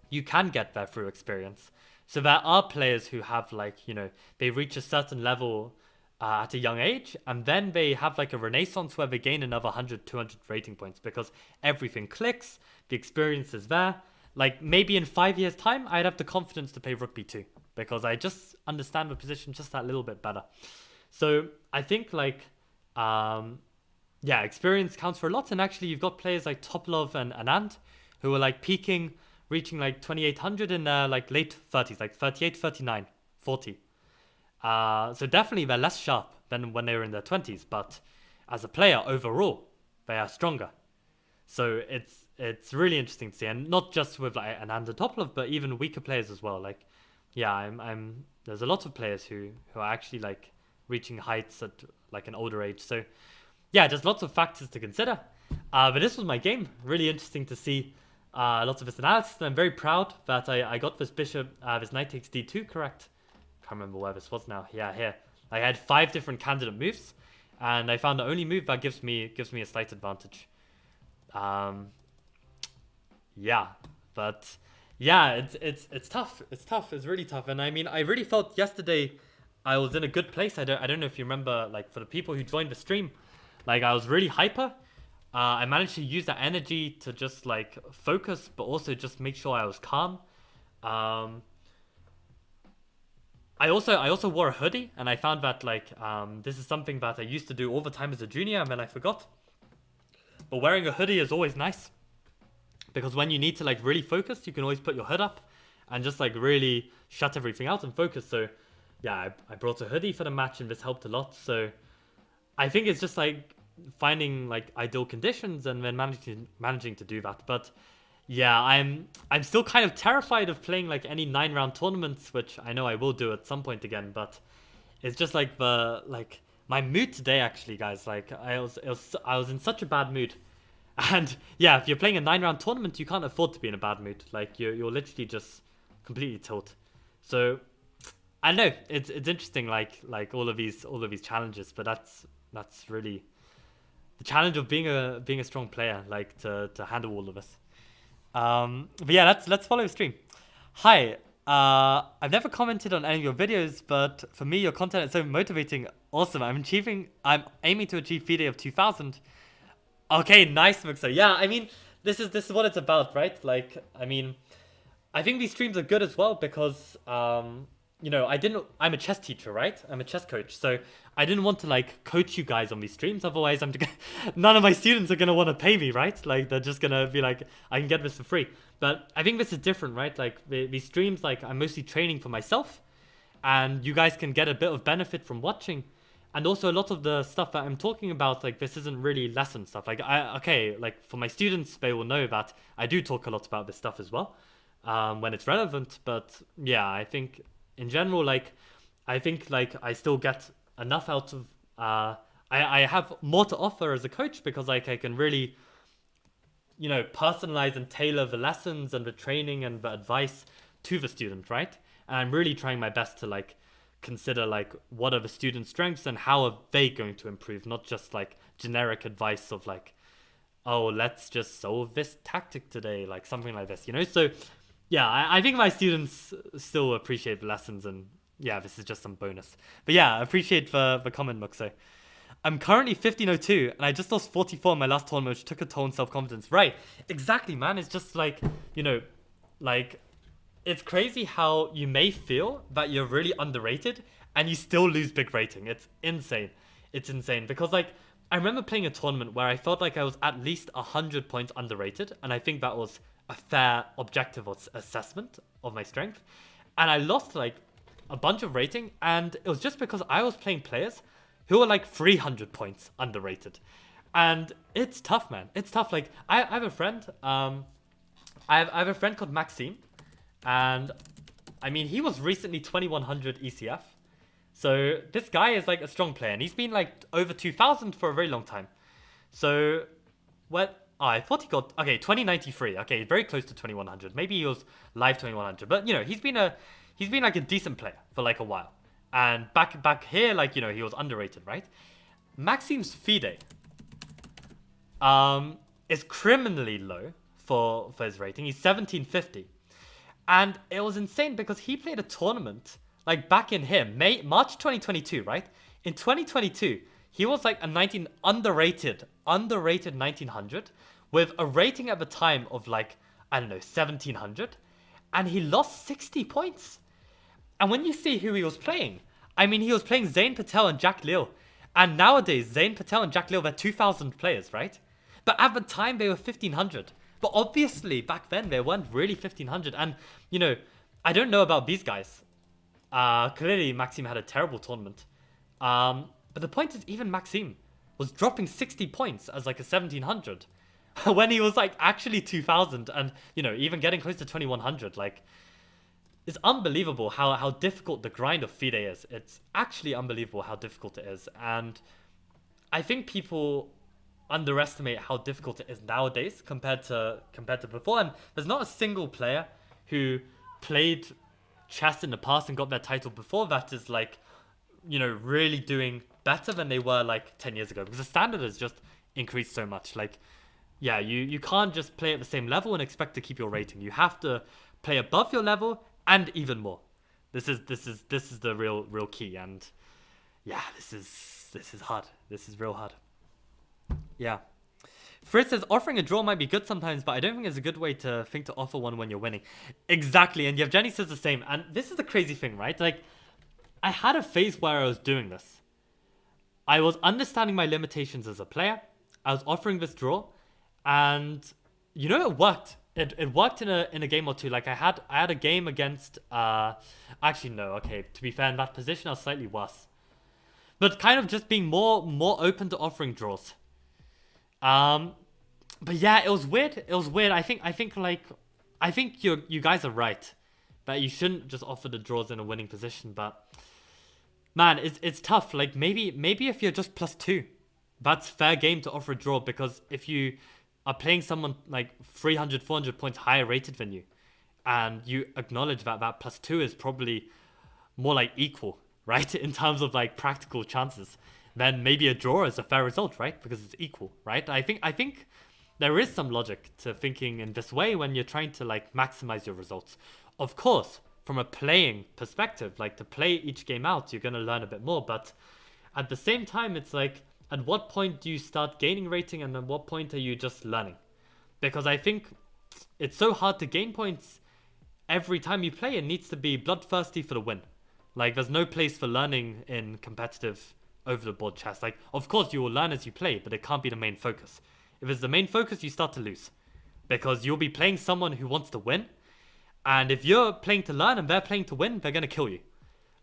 you can get there through experience. So there are players who have, like, they reach a certain level at a young age, and then they have like a renaissance where they gain another 100, 200 rating points because everything clicks, the experience is there. Like, maybe in 5 years' time, I'd have the confidence to play Rugby 2 because I just understand the position just that little bit better. So I think, like, experience counts for a lot. And actually, you've got players like Topalov and Anand who are like peaking, reaching like 2800 in their like late 30s, like 38, 39, 40. So definitely they're less sharp than when they were in their 20s. But as a player overall, they are stronger. So it's really interesting to see, and not just with like Anand and Topalov, but even weaker players as well. Like, yeah, I'm there's a lot of players who are actually like reaching heights at like an older age. So yeah, there's lots of factors to consider. But this was my game. Really interesting to see lots of this analysis, and I'm very proud that I got this bishop, this knight takes d2 correct. Can't remember where this was now. Yeah, here. I had 5 different candidate moves, and I found the only move that gives me a slight advantage. Yeah, but yeah, it's tough. It's tough. It's really tough. And I mean, I really felt yesterday I was in a good place. I don't know if you remember, like, for the people who joined the stream, like, I was really hyper. I managed to use that energy to just like focus, but also just make sure I was calm. I also wore a hoodie, and I found that like this is something that I used to do all the time as a junior, and then I forgot. But wearing a hoodie is always nice, because when you need to like really focus, you can always put your hood up and just like really shut everything out and focus. So yeah, I brought a hoodie for the match, and this helped a lot. So I think it's just like finding like ideal conditions and then managing to do that. But yeah, I'm still kind of terrified of playing like any 9-round tournaments, which I know I will do at some point again. But it's just like my mood today, actually, guys. Like, I was in such a bad mood. And yeah, if you're playing a 9-round tournament, you can't afford to be in a bad mood. Like, you're literally just completely tilt. So I know it's interesting, like all of these challenges, but that's really the challenge of being a strong player, like to handle all of this. But yeah, let's follow the stream. Hi, I've never commented on any of your videos, but for me, your content is so motivating. Awesome. I'm aiming to achieve FIDE of 2000. Okay, nice, Mixer. Yeah, I mean, this is what it's about, right? Like, I mean, I think these streams are good as well because, I'm a chess teacher, right? I'm a chess coach. So I didn't want to like coach you guys on these streams. Otherwise, none of my students are going to want to pay me, right? Like, they're just going to be like, I can get this for free. But I think this is different, right? Like these streams, like I'm mostly training for myself, and you guys can get a bit of benefit from watching. And also a lot of the stuff that I'm talking about, like this isn't really lesson stuff. Like like for my students, they will know that I do talk a lot about this stuff as well, when it's relevant. But yeah, I think in general, like, I think like I still get enough out of, I have more to offer as a coach because like I can really, personalize and tailor the lessons and the training and the advice to the student, right? And I'm really trying my best to like consider like what are the students' strengths and how are they going to improve, not just like generic advice of like, oh, let's just solve this tactic today, like something like this, So yeah, I think my students still appreciate the lessons, and yeah, this is just some bonus. But yeah, I appreciate the comment, Muxo. I'm currently 1502, and I just lost 44 in my last tournament, which took a toll on self-confidence. Right, exactly, man. It's just like, like, it's crazy how you may feel that you're really underrated, and you still lose big rating. It's insane. It's insane, because, like, I remember playing a tournament where I felt like I was at least 100 points underrated, and I think that was a fair, objective assessment of my strength. And I lost, like, a bunch of rating, and it was just because I was playing players who were like 300 points underrated. And it's tough, man. It's tough. Like, I have a friend, I have a friend called Maxime, and I mean, he was recently 2100 ECF. So this guy is like a strong player, and he's been like over 2000 for a very long time. So Oh, I thought he got okay 2093. Okay, very close to 2100. Maybe he was live 2100, but he's been like a decent player for like a while. And back here, like he was underrated, right? Maxim's FIDE is criminally low for his rating. He's 1750. And it was insane because he played a tournament like back in March 2022, right? In 2022, he was like a underrated 1900 with a rating at the time of like, I don't know, 1700. And he lost 60 points. And when you see who he was playing, I mean, he was playing Zain Patel and Jack Leal. And nowadays, Zain Patel and Jack Leal, they're 2,000 players, right? But at the time, they were 1,500. But obviously, back then, they weren't really 1,500. And, I don't know about these guys. Clearly, Maxime had a terrible tournament. But the point is, even Maxime was dropping 60 points as like a 1,700. When he was like actually 2,000 and, even getting close to 2,100. Like, it's unbelievable how difficult the grind of FIDE is. It's actually unbelievable how difficult it is. And I think people underestimate how difficult it is nowadays compared to before. And there's not a single player who played chess in the past and got their title before that is like, really doing better than they were like 10 years ago. Because the standard has just increased so much. Like, yeah, you can't just play at the same level and expect to keep your rating. You have to play above your level and even more. This is the real key. And yeah, this is hard. This is real hard. Yeah. Fritz says offering a draw might be good sometimes, but I don't think it's a good way to think to offer one when you're winning. Exactly, and Yevgeny says the same. And this is the crazy thing, right? Like, I had a phase where I was doing this. I was understanding my limitations as a player. I was offering this draw, and it worked. It worked in a game or two. Like I had a game against actually no, okay, to be fair, in that position I was slightly worse. But kind of just being more open to offering draws. But yeah, it was weird. I think you guys are right. That you shouldn't just offer the draws in a winning position, but man, it's tough. Like maybe if you're just +2, that's fair game to offer a draw, because if you are playing someone like 300, 400 points higher rated than you, and you acknowledge that +2 is probably more like equal, right? In terms of like practical chances, then maybe a draw is a fair result, right? Because it's equal, right? I think there is some logic to thinking in this way when you're trying to like maximize your results. Of course, from a playing perspective, like to play each game out, you're going to learn a bit more. But at the same time, it's like, at what point do you start gaining rating and at what point are you just learning? Because I think it's so hard to gain points every time you play. It needs to be bloodthirsty for the win. Like, there's no place for learning in competitive over-the-board chess. Like, of course, you will learn as you play, but it can't be the main focus. If it's the main focus, you start to lose. Because you'll be playing someone who wants to win. And if you're playing to learn and they're playing to win, they're going to kill you.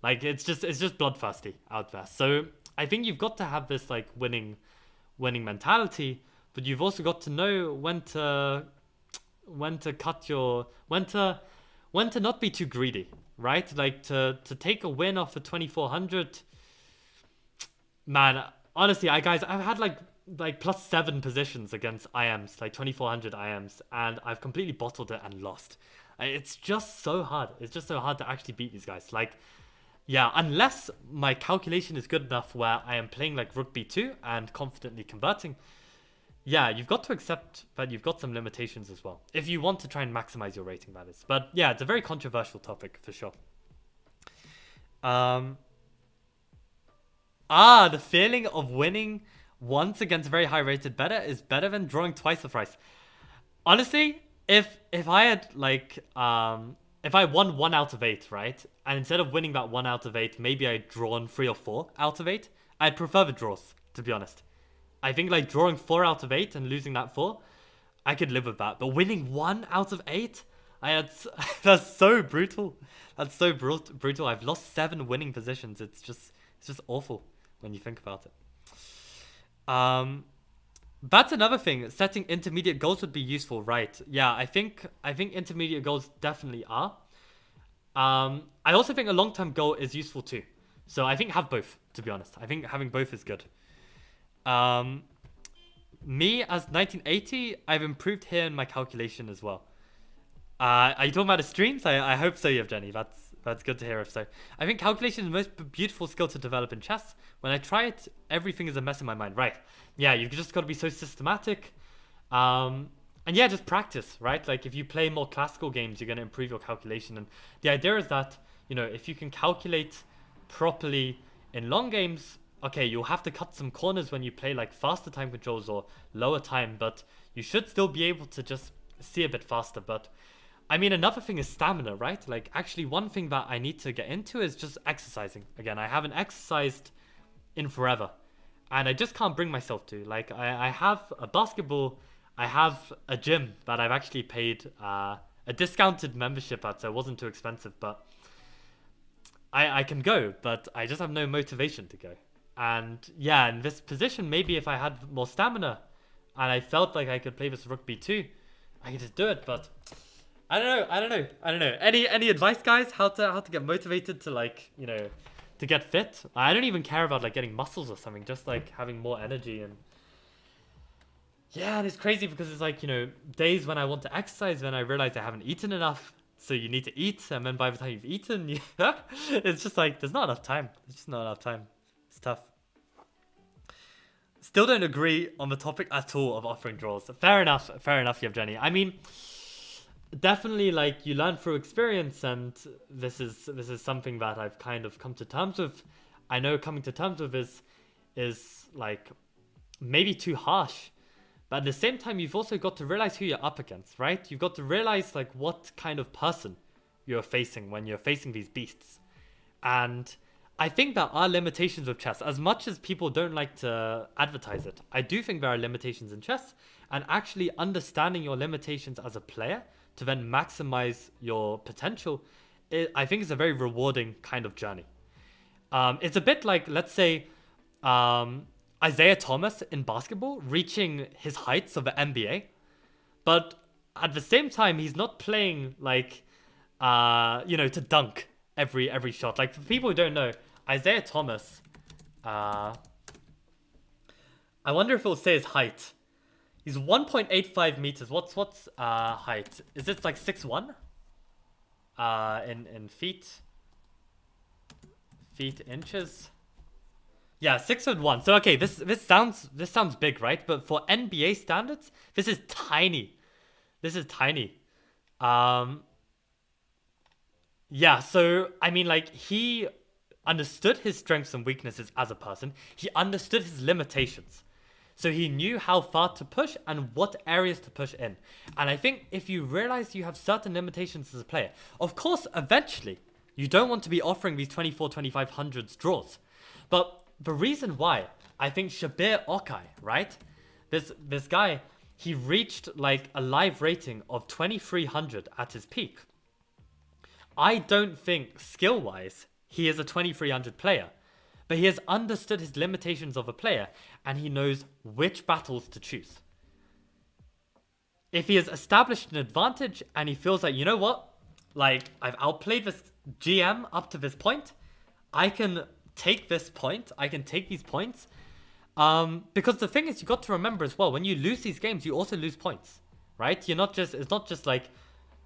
Like, it's just bloodthirsty out there. So I think you've got to have this, like, winning mentality. But you've also got to know when to cut your... When to not be too greedy, right? Like, to take a win off the 2400... Man, honestly, I've had like +7 positions against IMs, like 2400 IMs, and I've completely bottled it and lost. It's just so hard. It's just so hard to actually beat these guys. Like, yeah, unless my calculation is good enough where I am playing like Rook B2 and confidently converting, yeah, you've got to accept that you've got some limitations as well. If you want to try and maximize your rating, that is. But yeah, it's a very controversial topic for sure. The feeling of winning once against a very high rated better is better than drawing twice the price. Honestly, if I had like if I won 1 out of 8, right, and instead of winning that 1 out of 8, maybe I'd drawn 3 or 4 out of 8, I'd prefer the draws, to be honest. I think like drawing 4 out of 8 and losing that 4, I could live with that. But winning 1 out of 8, that's so brutal. That's so brutal. I've lost 7 winning positions. It's just awful when you think about it. That's another thing. Setting intermediate goals would be useful, right? Yeah, I think intermediate goals definitely are. I also think a long-term goal is useful too. So I think have both, to be honest. I think having both is good. Me as 1980, I've improved here in my calculation as well. Are you talking about the streams? I hope so, Evgeny. That's good to hear if so. I think calculation is the most beautiful skill to develop in chess. When I try it, everything is a mess in my mind. Right. Yeah, you've just got to be so systematic. And yeah, just practice, right? Like if you play more classical games, you're going to improve your calculation. And the idea is that, if you can calculate properly in long games, okay, you'll have to cut some corners when you play like faster time controls or lower time, but you should still be able to just see a bit faster. But I mean, another thing is stamina, right? Like actually one thing that I need to get into is just exercising. Again, I haven't exercised in forever and I just can't bring myself to. Like I have a basketball, I have a gym that I've actually paid a discounted membership at, so it wasn't too expensive, but I can go, but I just have no motivation to go. And yeah, in this position, maybe if I had more stamina and I felt like I could play this rugby too, I could just do it, but I don't know. Any advice, guys? How to get motivated to to get fit? I don't even care about like getting muscles or something. Just like having more energy and yeah, and it's crazy because it's like days when I want to exercise, then I realize I haven't eaten enough. So you need to eat, and then by the time you've eaten, it's just like there's not enough time. There's just not enough time. It's tough. Still don't agree on the topic at all of offering draws. Fair enough, Yevgeny. I mean, definitely like you learn through experience, and this is something that I've kind of come to terms with. I know coming to terms with is like maybe too harsh, but at the same time you've also got to realize who you're up against, right? You've got to realize like what kind of person you're facing when you're facing these beasts. And I think there are limitations with chess. As much as people don't like to advertise it, I do think there are limitations in chess, and actually understanding your limitations as a player to then maximize your potential, I think is a very rewarding kind of journey. It's a bit like, let's say, Isaiah Thomas in basketball reaching his heights of the NBA, but at the same time, he's not playing like, to dunk every shot. Like for people who don't know, Isaiah Thomas, I wonder if it'll say his height. He's 1.85 meters. What's height? Is it like 6'1"? In feet inches. Yeah, 6'1". So okay, this sounds big, right? But for NBA standards, this is tiny. This is tiny. Yeah, so I mean, like he understood his strengths and weaknesses as a person. He understood his limitations. So he knew how far to push and what areas to push in. And I think if you realize you have certain limitations as a player, of course, eventually, you don't want to be offering these 24-2500s draws. But the reason why, I think Shabir Okai, right? This guy, he reached like a live rating of 2300 at his peak. I don't think skill-wise, he is a 2300 player. But he has understood his limitations of a player, and he knows which battles to choose. If he has established an advantage and he feels like, you know what? Like, I've outplayed this GM up to this point. I can take this point. I can take these points. Because the thing is, you got to remember as well, when you lose these games, you also lose points, right? It's not just like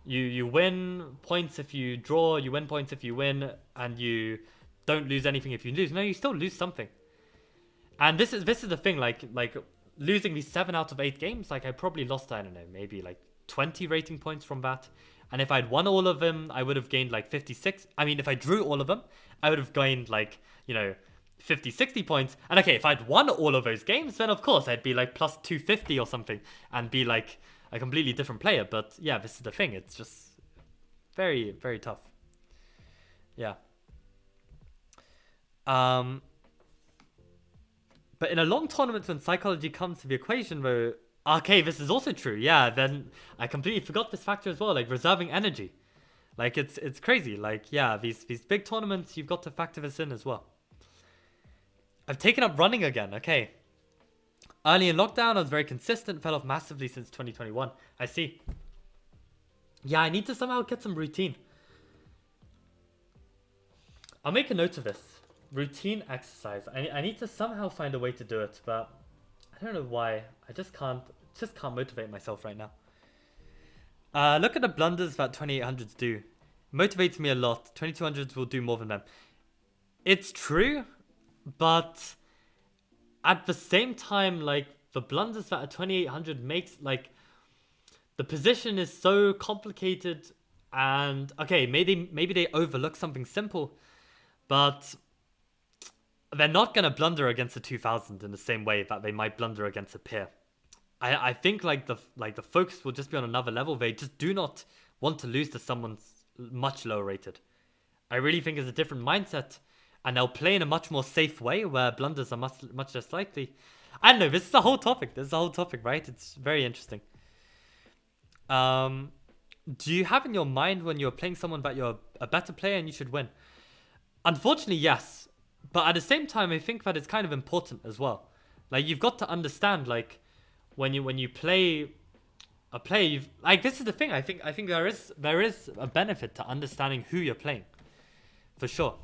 you win points if you draw, you win points if you win, and you don't lose anything if you lose. No, you still lose something. And this is the thing, like losing these 7 out of 8 games, like I probably lost, I don't know, maybe like 20 rating points from that. And if I'd won all of them, I would have gained like 56. I mean, if I drew all of them, I would have gained like, 50, 60 points. And okay, if I'd won all of those games, then of course I'd be like plus 250 or something and be like a completely different player. But yeah, this is the thing. It's just very, very tough. Yeah. But in a long tournament, when psychology comes to the equation, though, okay, this is also true. Yeah, then I completely forgot this factor as well, like reserving energy. Like it's crazy. Like yeah, these big tournaments, you've got to factor this in as well. I've taken up running again. Okay. Early in lockdown, I was very consistent, fell off massively since 2021. I see. Yeah, I need to somehow get some routine. I'll make a note of this. Routine exercise. I need to somehow find a way to do it, but I don't know why. I just can't motivate myself right now. Look at the blunders that 2800s do. Motivates me a lot. 2200s will do more than them. It's true, but at the same time, like the blunders that a 2800 makes, like the position is so complicated, and okay, maybe they overlook something simple, but they're not gonna blunder against a 2000 in the same way that they might blunder against a peer. I think the focus will just be on another level. They just do not want to lose to someone much lower rated. I really think it's a different mindset, and they'll play in a much more safe way where blunders are much less likely. I don't know. This is a whole topic. Right? It's very interesting. Do you have in your mind when you're playing someone that you're a better player and you should win? Unfortunately, yes. But at the same time, I think that it's kind of important as well. Like, you've got to understand, like, when you play a player, like, this is the thing. I think there is a benefit to understanding who you're playing, for sure.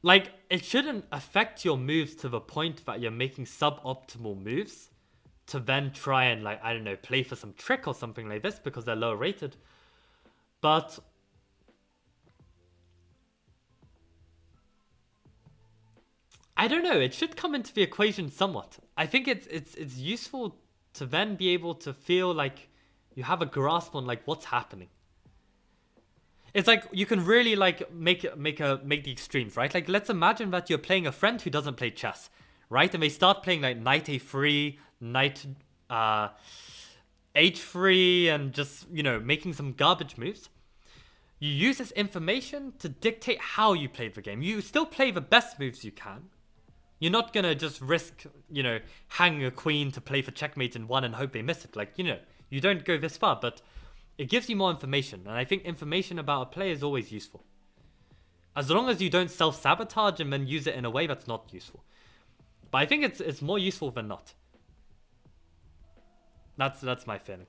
Like, it shouldn't affect your moves to the point that you're making suboptimal moves to then try and, like, I don't know, play for some trick or something like this because they're lower rated. But I don't know. It should come into the equation somewhat. I think it's useful to then be able to feel like you have a grasp on like what's happening. It's like you can really like make the extremes, right? Like let's imagine that you're playing a friend who doesn't play chess, right? And they start playing like knight a3, knight h3, and just making some garbage moves. You use this information to dictate how you play the game. You still play the best moves you can. You're not gonna just risk, hanging a queen to play for checkmate in one and hope they miss it. Like, you don't go this far, but it gives you more information. And I think information about a player is always useful. As long as you don't self-sabotage and then use it in a way that's not useful. But I think it's more useful than not. That's my feeling.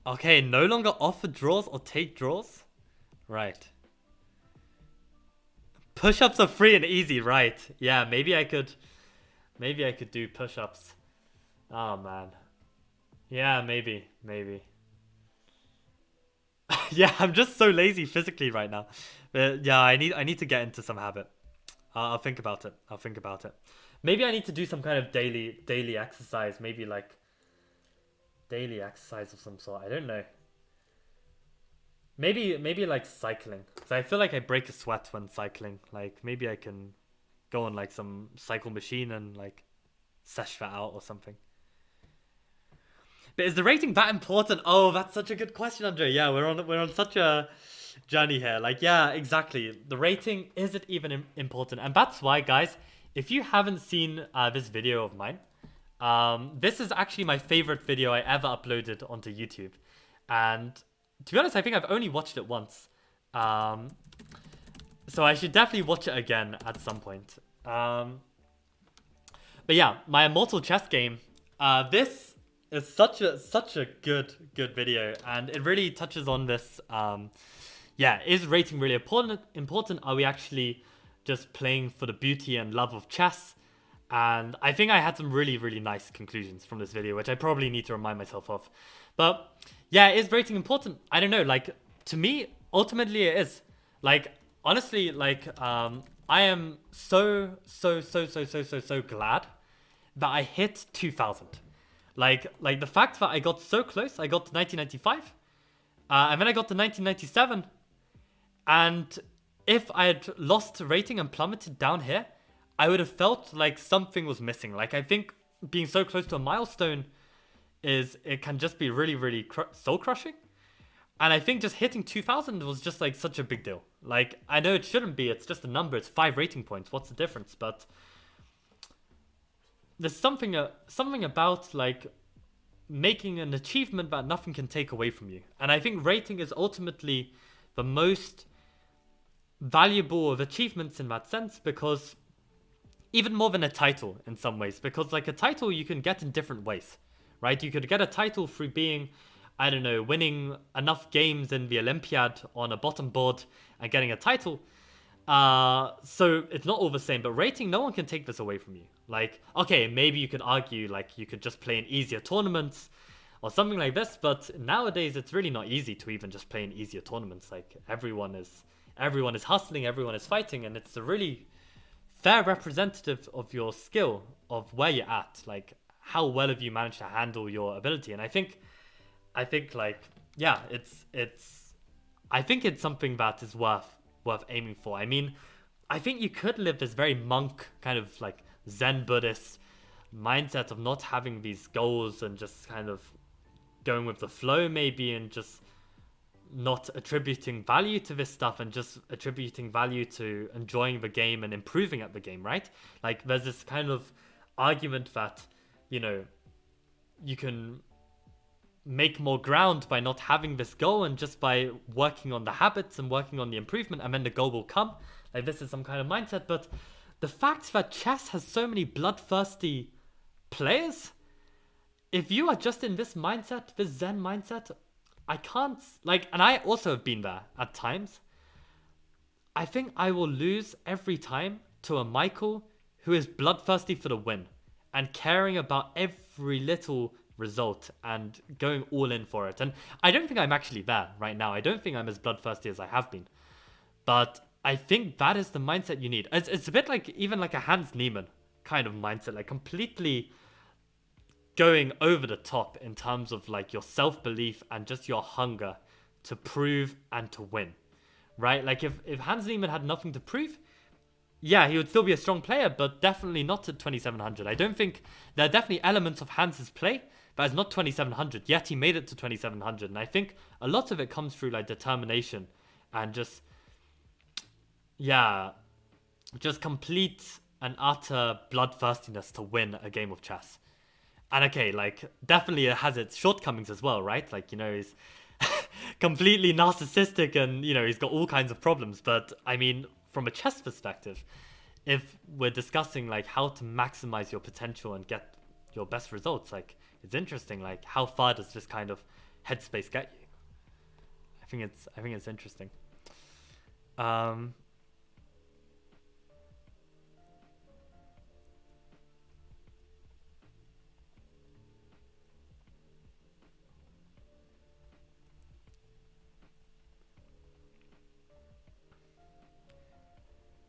Okay, no longer offer draws or take draws? Right. Push-ups are free and easy, right? Yeah, maybe I could do push-ups. Oh man. Yeah, maybe. Yeah, I'm just so lazy physically right now. But yeah, I need to get into some habit. I'll think about it. Maybe I need to do some kind of daily exercise. Maybe like daily exercise of some sort. I don't know. Maybe like cycling. Cause I feel like I break a sweat when cycling. Like maybe I can go on like some cycle machine and like sesh that out or something. But is the rating that important? Oh, that's such a good question, Andre. Yeah, we're on such a journey here. Like, yeah, exactly. The rating, is it even important? And that's why, guys, if you haven't seen this video of mine, this is actually my favorite video I ever uploaded onto YouTube. And to be honest, I think I've only watched it once. So I should definitely watch it again at some point. But yeah, my Immortal Chess game. This is such a good video, and it really touches on this. Yeah, is rating really important? Are we actually just playing for the beauty and love of chess? And I think I had some really nice conclusions from this video, which I probably need to remind myself of. But yeah, is rating important? I don't know. Like, to me, ultimately it is. Like, honestly, like, I am so glad that I hit 2000. Like the fact that I got so close, I got to 1995, and then I got to 1997, and if I had lost rating and plummeted down here, I would have felt like something was missing. Like, I think being so close to a milestone it can just be really soul crushing. And I think just hitting 2000 was just like such a big deal. Like, I know it shouldn't be, it's just a number, it's 5 rating points, what's the difference? But there's something about like making an achievement that nothing can take away from you. And I think rating is ultimately the most valuable of achievements in that sense, because even more than a title in some ways, because like a title you can get in different ways, right? You could get a title through being, I don't know, winning enough games in the Olympiad on a bottom board and getting a title. So it's not all the same, but rating, no one can take this away from you. Like, okay, maybe you could argue like you could just play in easier tournaments or something like this, but nowadays it's really not easy to even just play in easier tournaments. Like everyone is hustling, everyone is fighting, and it's a really fair representative of your skill, of where you're at, like how well have you managed to handle your ability. And I think like yeah, I think it's something that is worth aiming for. I mean, I think you could live this very monk kind of like Zen Buddhist mindset of not having these goals and just kind of going with the flow maybe, and just not attributing value to this stuff and just attributing value to enjoying the game and improving at the game, right? Like there's this kind of argument that, you know, you can make more ground by not having this goal and just by working on the habits and working on the improvement, and then the goal will come. Like this is some kind of mindset. But the fact that chess has so many bloodthirsty players, if you are just in this mindset, this Zen mindset, I can't, like, and I also have been there at times. I think I will lose every time to a Michael who is bloodthirsty for the win and caring about every little result and going all in for it. And I don't think I'm actually there right now. I don't think I'm as bloodthirsty as I have been. But I think that is the mindset you need. It's a bit like even like a Hans Niemann kind of mindset, like completely going over the top in terms of like your self-belief and just your hunger to prove and to win, right? Like if Hans Niemann had nothing to prove, yeah, he would still be a strong player, but definitely not at 2700. I don't think there are definitely elements of Hans's play, but it's not 2700, yet he made it to 2700. And I think a lot of it comes through like determination and just, yeah, just complete and utter bloodthirstiness to win a game of chess. And okay, like, definitely it has its shortcomings as well, right? Like, you know, he's completely narcissistic and, you know, he's got all kinds of problems. But, I mean, from a chess perspective, if we're discussing, like, how to maximize your potential and get your best results, like, it's interesting, like, how far does this kind of headspace get you? I think it's interesting. Um...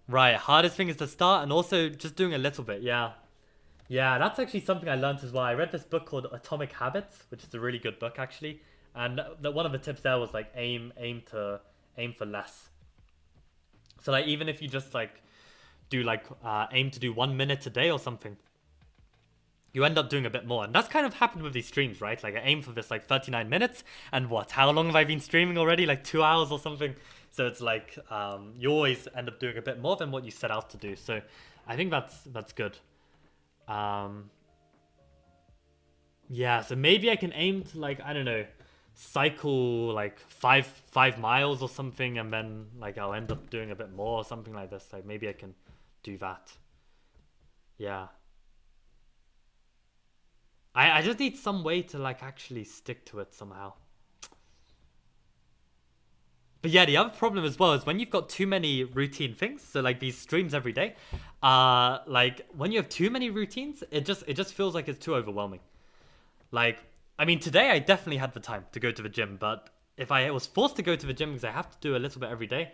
Right, hardest thing is to start and also just doing a little bit, yeah. Yeah, that's actually something I learned as well. I read this book called Atomic Habits, which is a really good book actually. And one of the tips there was like aim for less. So like even if you just like do like aim to do 1 minute a day or something, you end up doing a bit more. And that's kind of happened with these streams, right? Like I aim for this like 39 minutes, and what? How long have I been streaming already? Like 2 hours or something. So it's like you always end up doing a bit more than what you set out to do. So I think that's good. Yeah, so maybe I can aim to like, I don't know, cycle like five miles or something, and then like I'll end up doing a bit more or something like this. Like maybe I can do that. Yeah. I just need some way to like actually stick to it somehow. But yeah, the other problem as well is when you've got too many routine things, so like these streams every day, like when you have too many routines, it just feels like it's too overwhelming. Like, I mean, today I definitely had the time to go to the gym, but if I was forced to go to the gym because I have to do a little bit every day,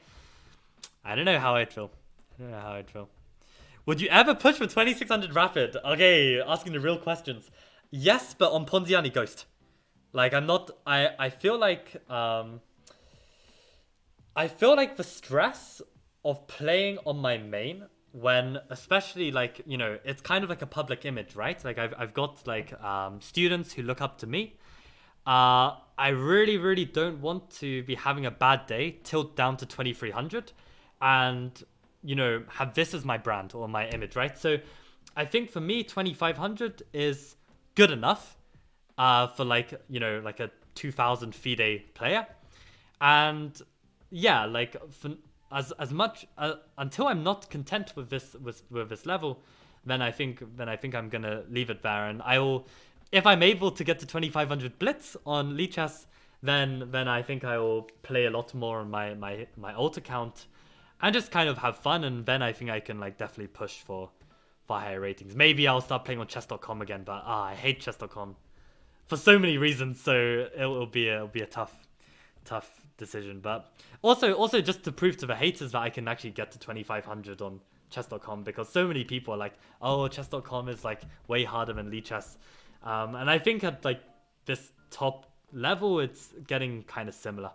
I don't know how I'd feel. I don't know how I'd feel. Would you ever push for 2600 rapid? Okay, asking the real questions. Yes, but on Ponziani Ghost. Like, I'm not. I feel like the stress of playing on my main when, especially like, you know, it's kind of like a public image, right? Like I've got like students who look up to me. I really, really don't want to be having a bad day, tilt down to 2300 and, you know, have this as my brand or my image, right? So I think for me, 2500 is good enough for like, you know, like a 2000 FIDE player. And yeah, like for, as much until I'm not content with this level, then I think I'm gonna leave it there, and I will, if I'm able to get to 2500 blitz on Lichess, then I think I will play a lot more on my alt account, and just kind of have fun. And then I think I can like definitely push for higher ratings. Maybe I'll start playing on chess.com again, but I hate chess.com for so many reasons. So it'll be a tough decision. But also just to prove to the haters that I can actually get to 2500 on chess.com, because so many people are like, oh, chess.com is like way harder than Lichess. And I think at like this top level, it's getting kind of similar.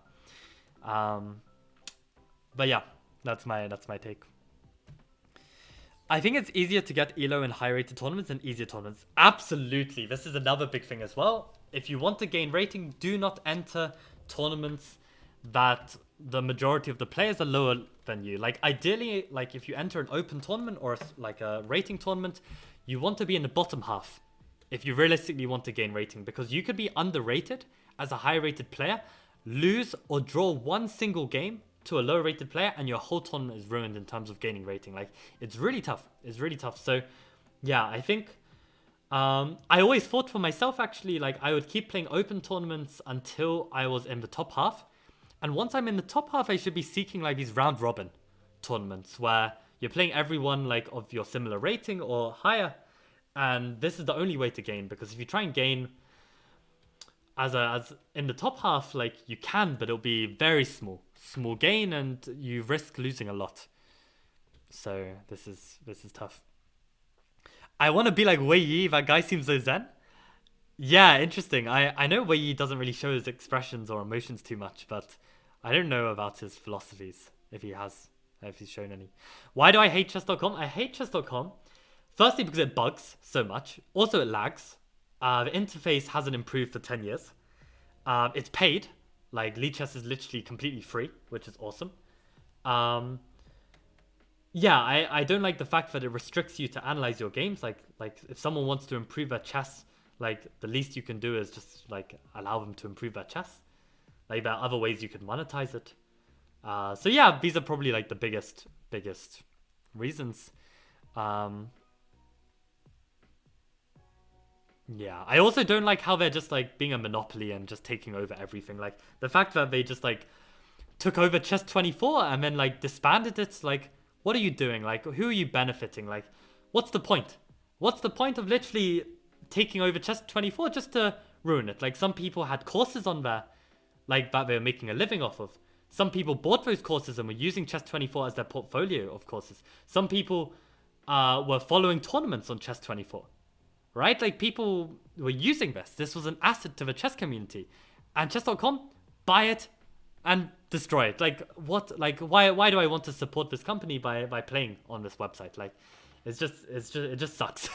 But yeah, that's my take. I think it's easier to get elo in high-rated tournaments than easier tournaments. Absolutely. This is another big thing as well. If you want to gain rating, do not enter tournaments that the majority of the players are lower than you. Like, ideally, like if you enter an open tournament or like a rating tournament, you want to be in the bottom half if you realistically want to gain rating, because you could be underrated as a high-rated player, lose or draw one single game to a low rated player, and your whole tournament is ruined in terms of gaining rating. Like, it's really tough. So yeah, I think I always thought for myself, actually, like I would keep playing open tournaments until I was in the top half, and once I'm in the top half, I should be seeking like these round robin tournaments where you're playing everyone like of your similar rating or higher, and this is the only way to gain. Because if you try and gain as in the top half, like you can, but it'll be very small gain, and you risk losing a lot. So this is tough. I want to be like Wei Yi. That guy seems so zen. Yeah, interesting. I know Wei Yi doesn't really show his expressions or emotions too much, but I don't know about his philosophies, if he's shown any. Why do I hate chess.com? I hate chess.com firstly because it bugs so much. Also, it lags. The interface hasn't improved for 10 years. It's paid. Like, Lichess is literally completely free, which is awesome. Yeah, I don't like the fact that it restricts you to analyze your games. Like if someone wants to improve their chess, like the least you can do is just like allow them to improve their chess. Like, there are other ways you could monetize it. So yeah, these are probably like the biggest reasons. Yeah, I also don't like how they're just like being a monopoly and just taking over everything. Like, the fact that they just like took over Chess24 and then like disbanded it. Like, what are you doing? Like, who are you benefiting? Like, what's the point? What's the point of literally taking over Chess24 just to ruin it? Like, some people had courses on there, like, that they were making a living off of. Some people bought those courses and were using Chess24 as their portfolio of courses. Some people were following tournaments on Chess24. Right? Like, people were using this. This was an asset to the chess community. And chess.com, buy it and destroy it. Like, what? Like, why do I want to support this company by playing on this website? Like, it just sucks.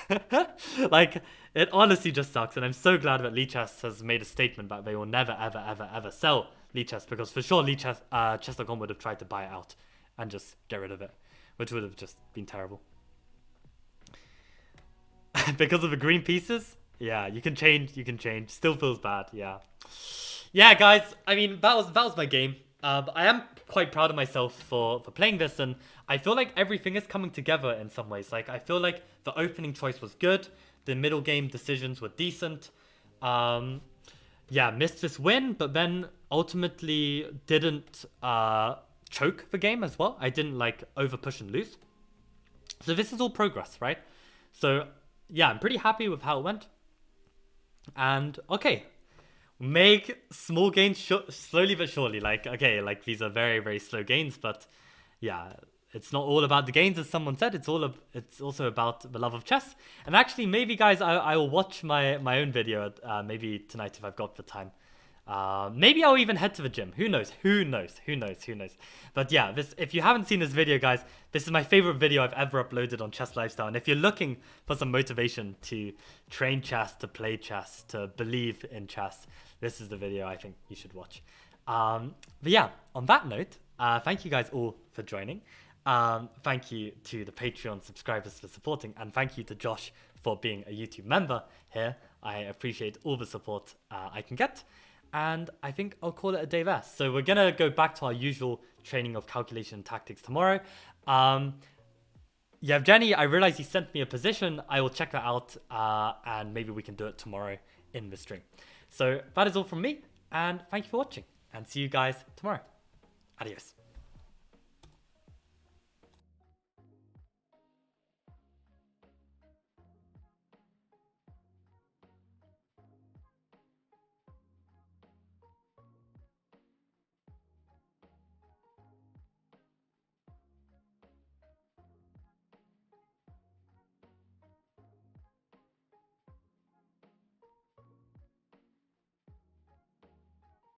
Like, it honestly just sucks. And I'm so glad that Lichess has made a statement that they will never, ever, ever, ever sell Lichess, because for sure chess.com would have tried to buy it out and just get rid of it, which would have just been terrible. Because of the green pieces? Yeah, you can change. Still feels bad. Yeah, guys. I mean, that was my game. I am quite proud of myself for playing this, and I feel like everything is coming together in some ways. Like, I feel like the opening choice was good. The middle game decisions were decent. Yeah, missed this win, but then ultimately didn't choke the game as well. I didn't like over push and lose. So this is all progress, right? So yeah, I'm pretty happy with how it went. And okay, make small gains slowly but surely. Like, okay, like these are very, very slow gains, but yeah, it's not all about the gains, as someone said. It's also about the love of chess. And actually, maybe guys, I will watch my own video maybe tonight if I've got the time. Maybe I'll even head to the gym. Who knows? But yeah, if you haven't seen this video, guys, this is my favorite video I've ever uploaded on Chess Lifestyle. And if you're looking for some motivation to train chess, to play chess, to believe in chess, this is the video I think you should watch. But yeah, on that note, thank you guys all for joining. Thank you to the Patreon subscribers for supporting, and thank you to Josh for being a YouTube member here. I appreciate all the support I can get. And I think I'll call it a day there. So we're going to go back to our usual training of calculation and tactics tomorrow. Yevgeny, I realized he sent me a position. I will check that out, and maybe we can do it tomorrow in the stream. So that is all from me, and thank you for watching, and see you guys tomorrow. Adios.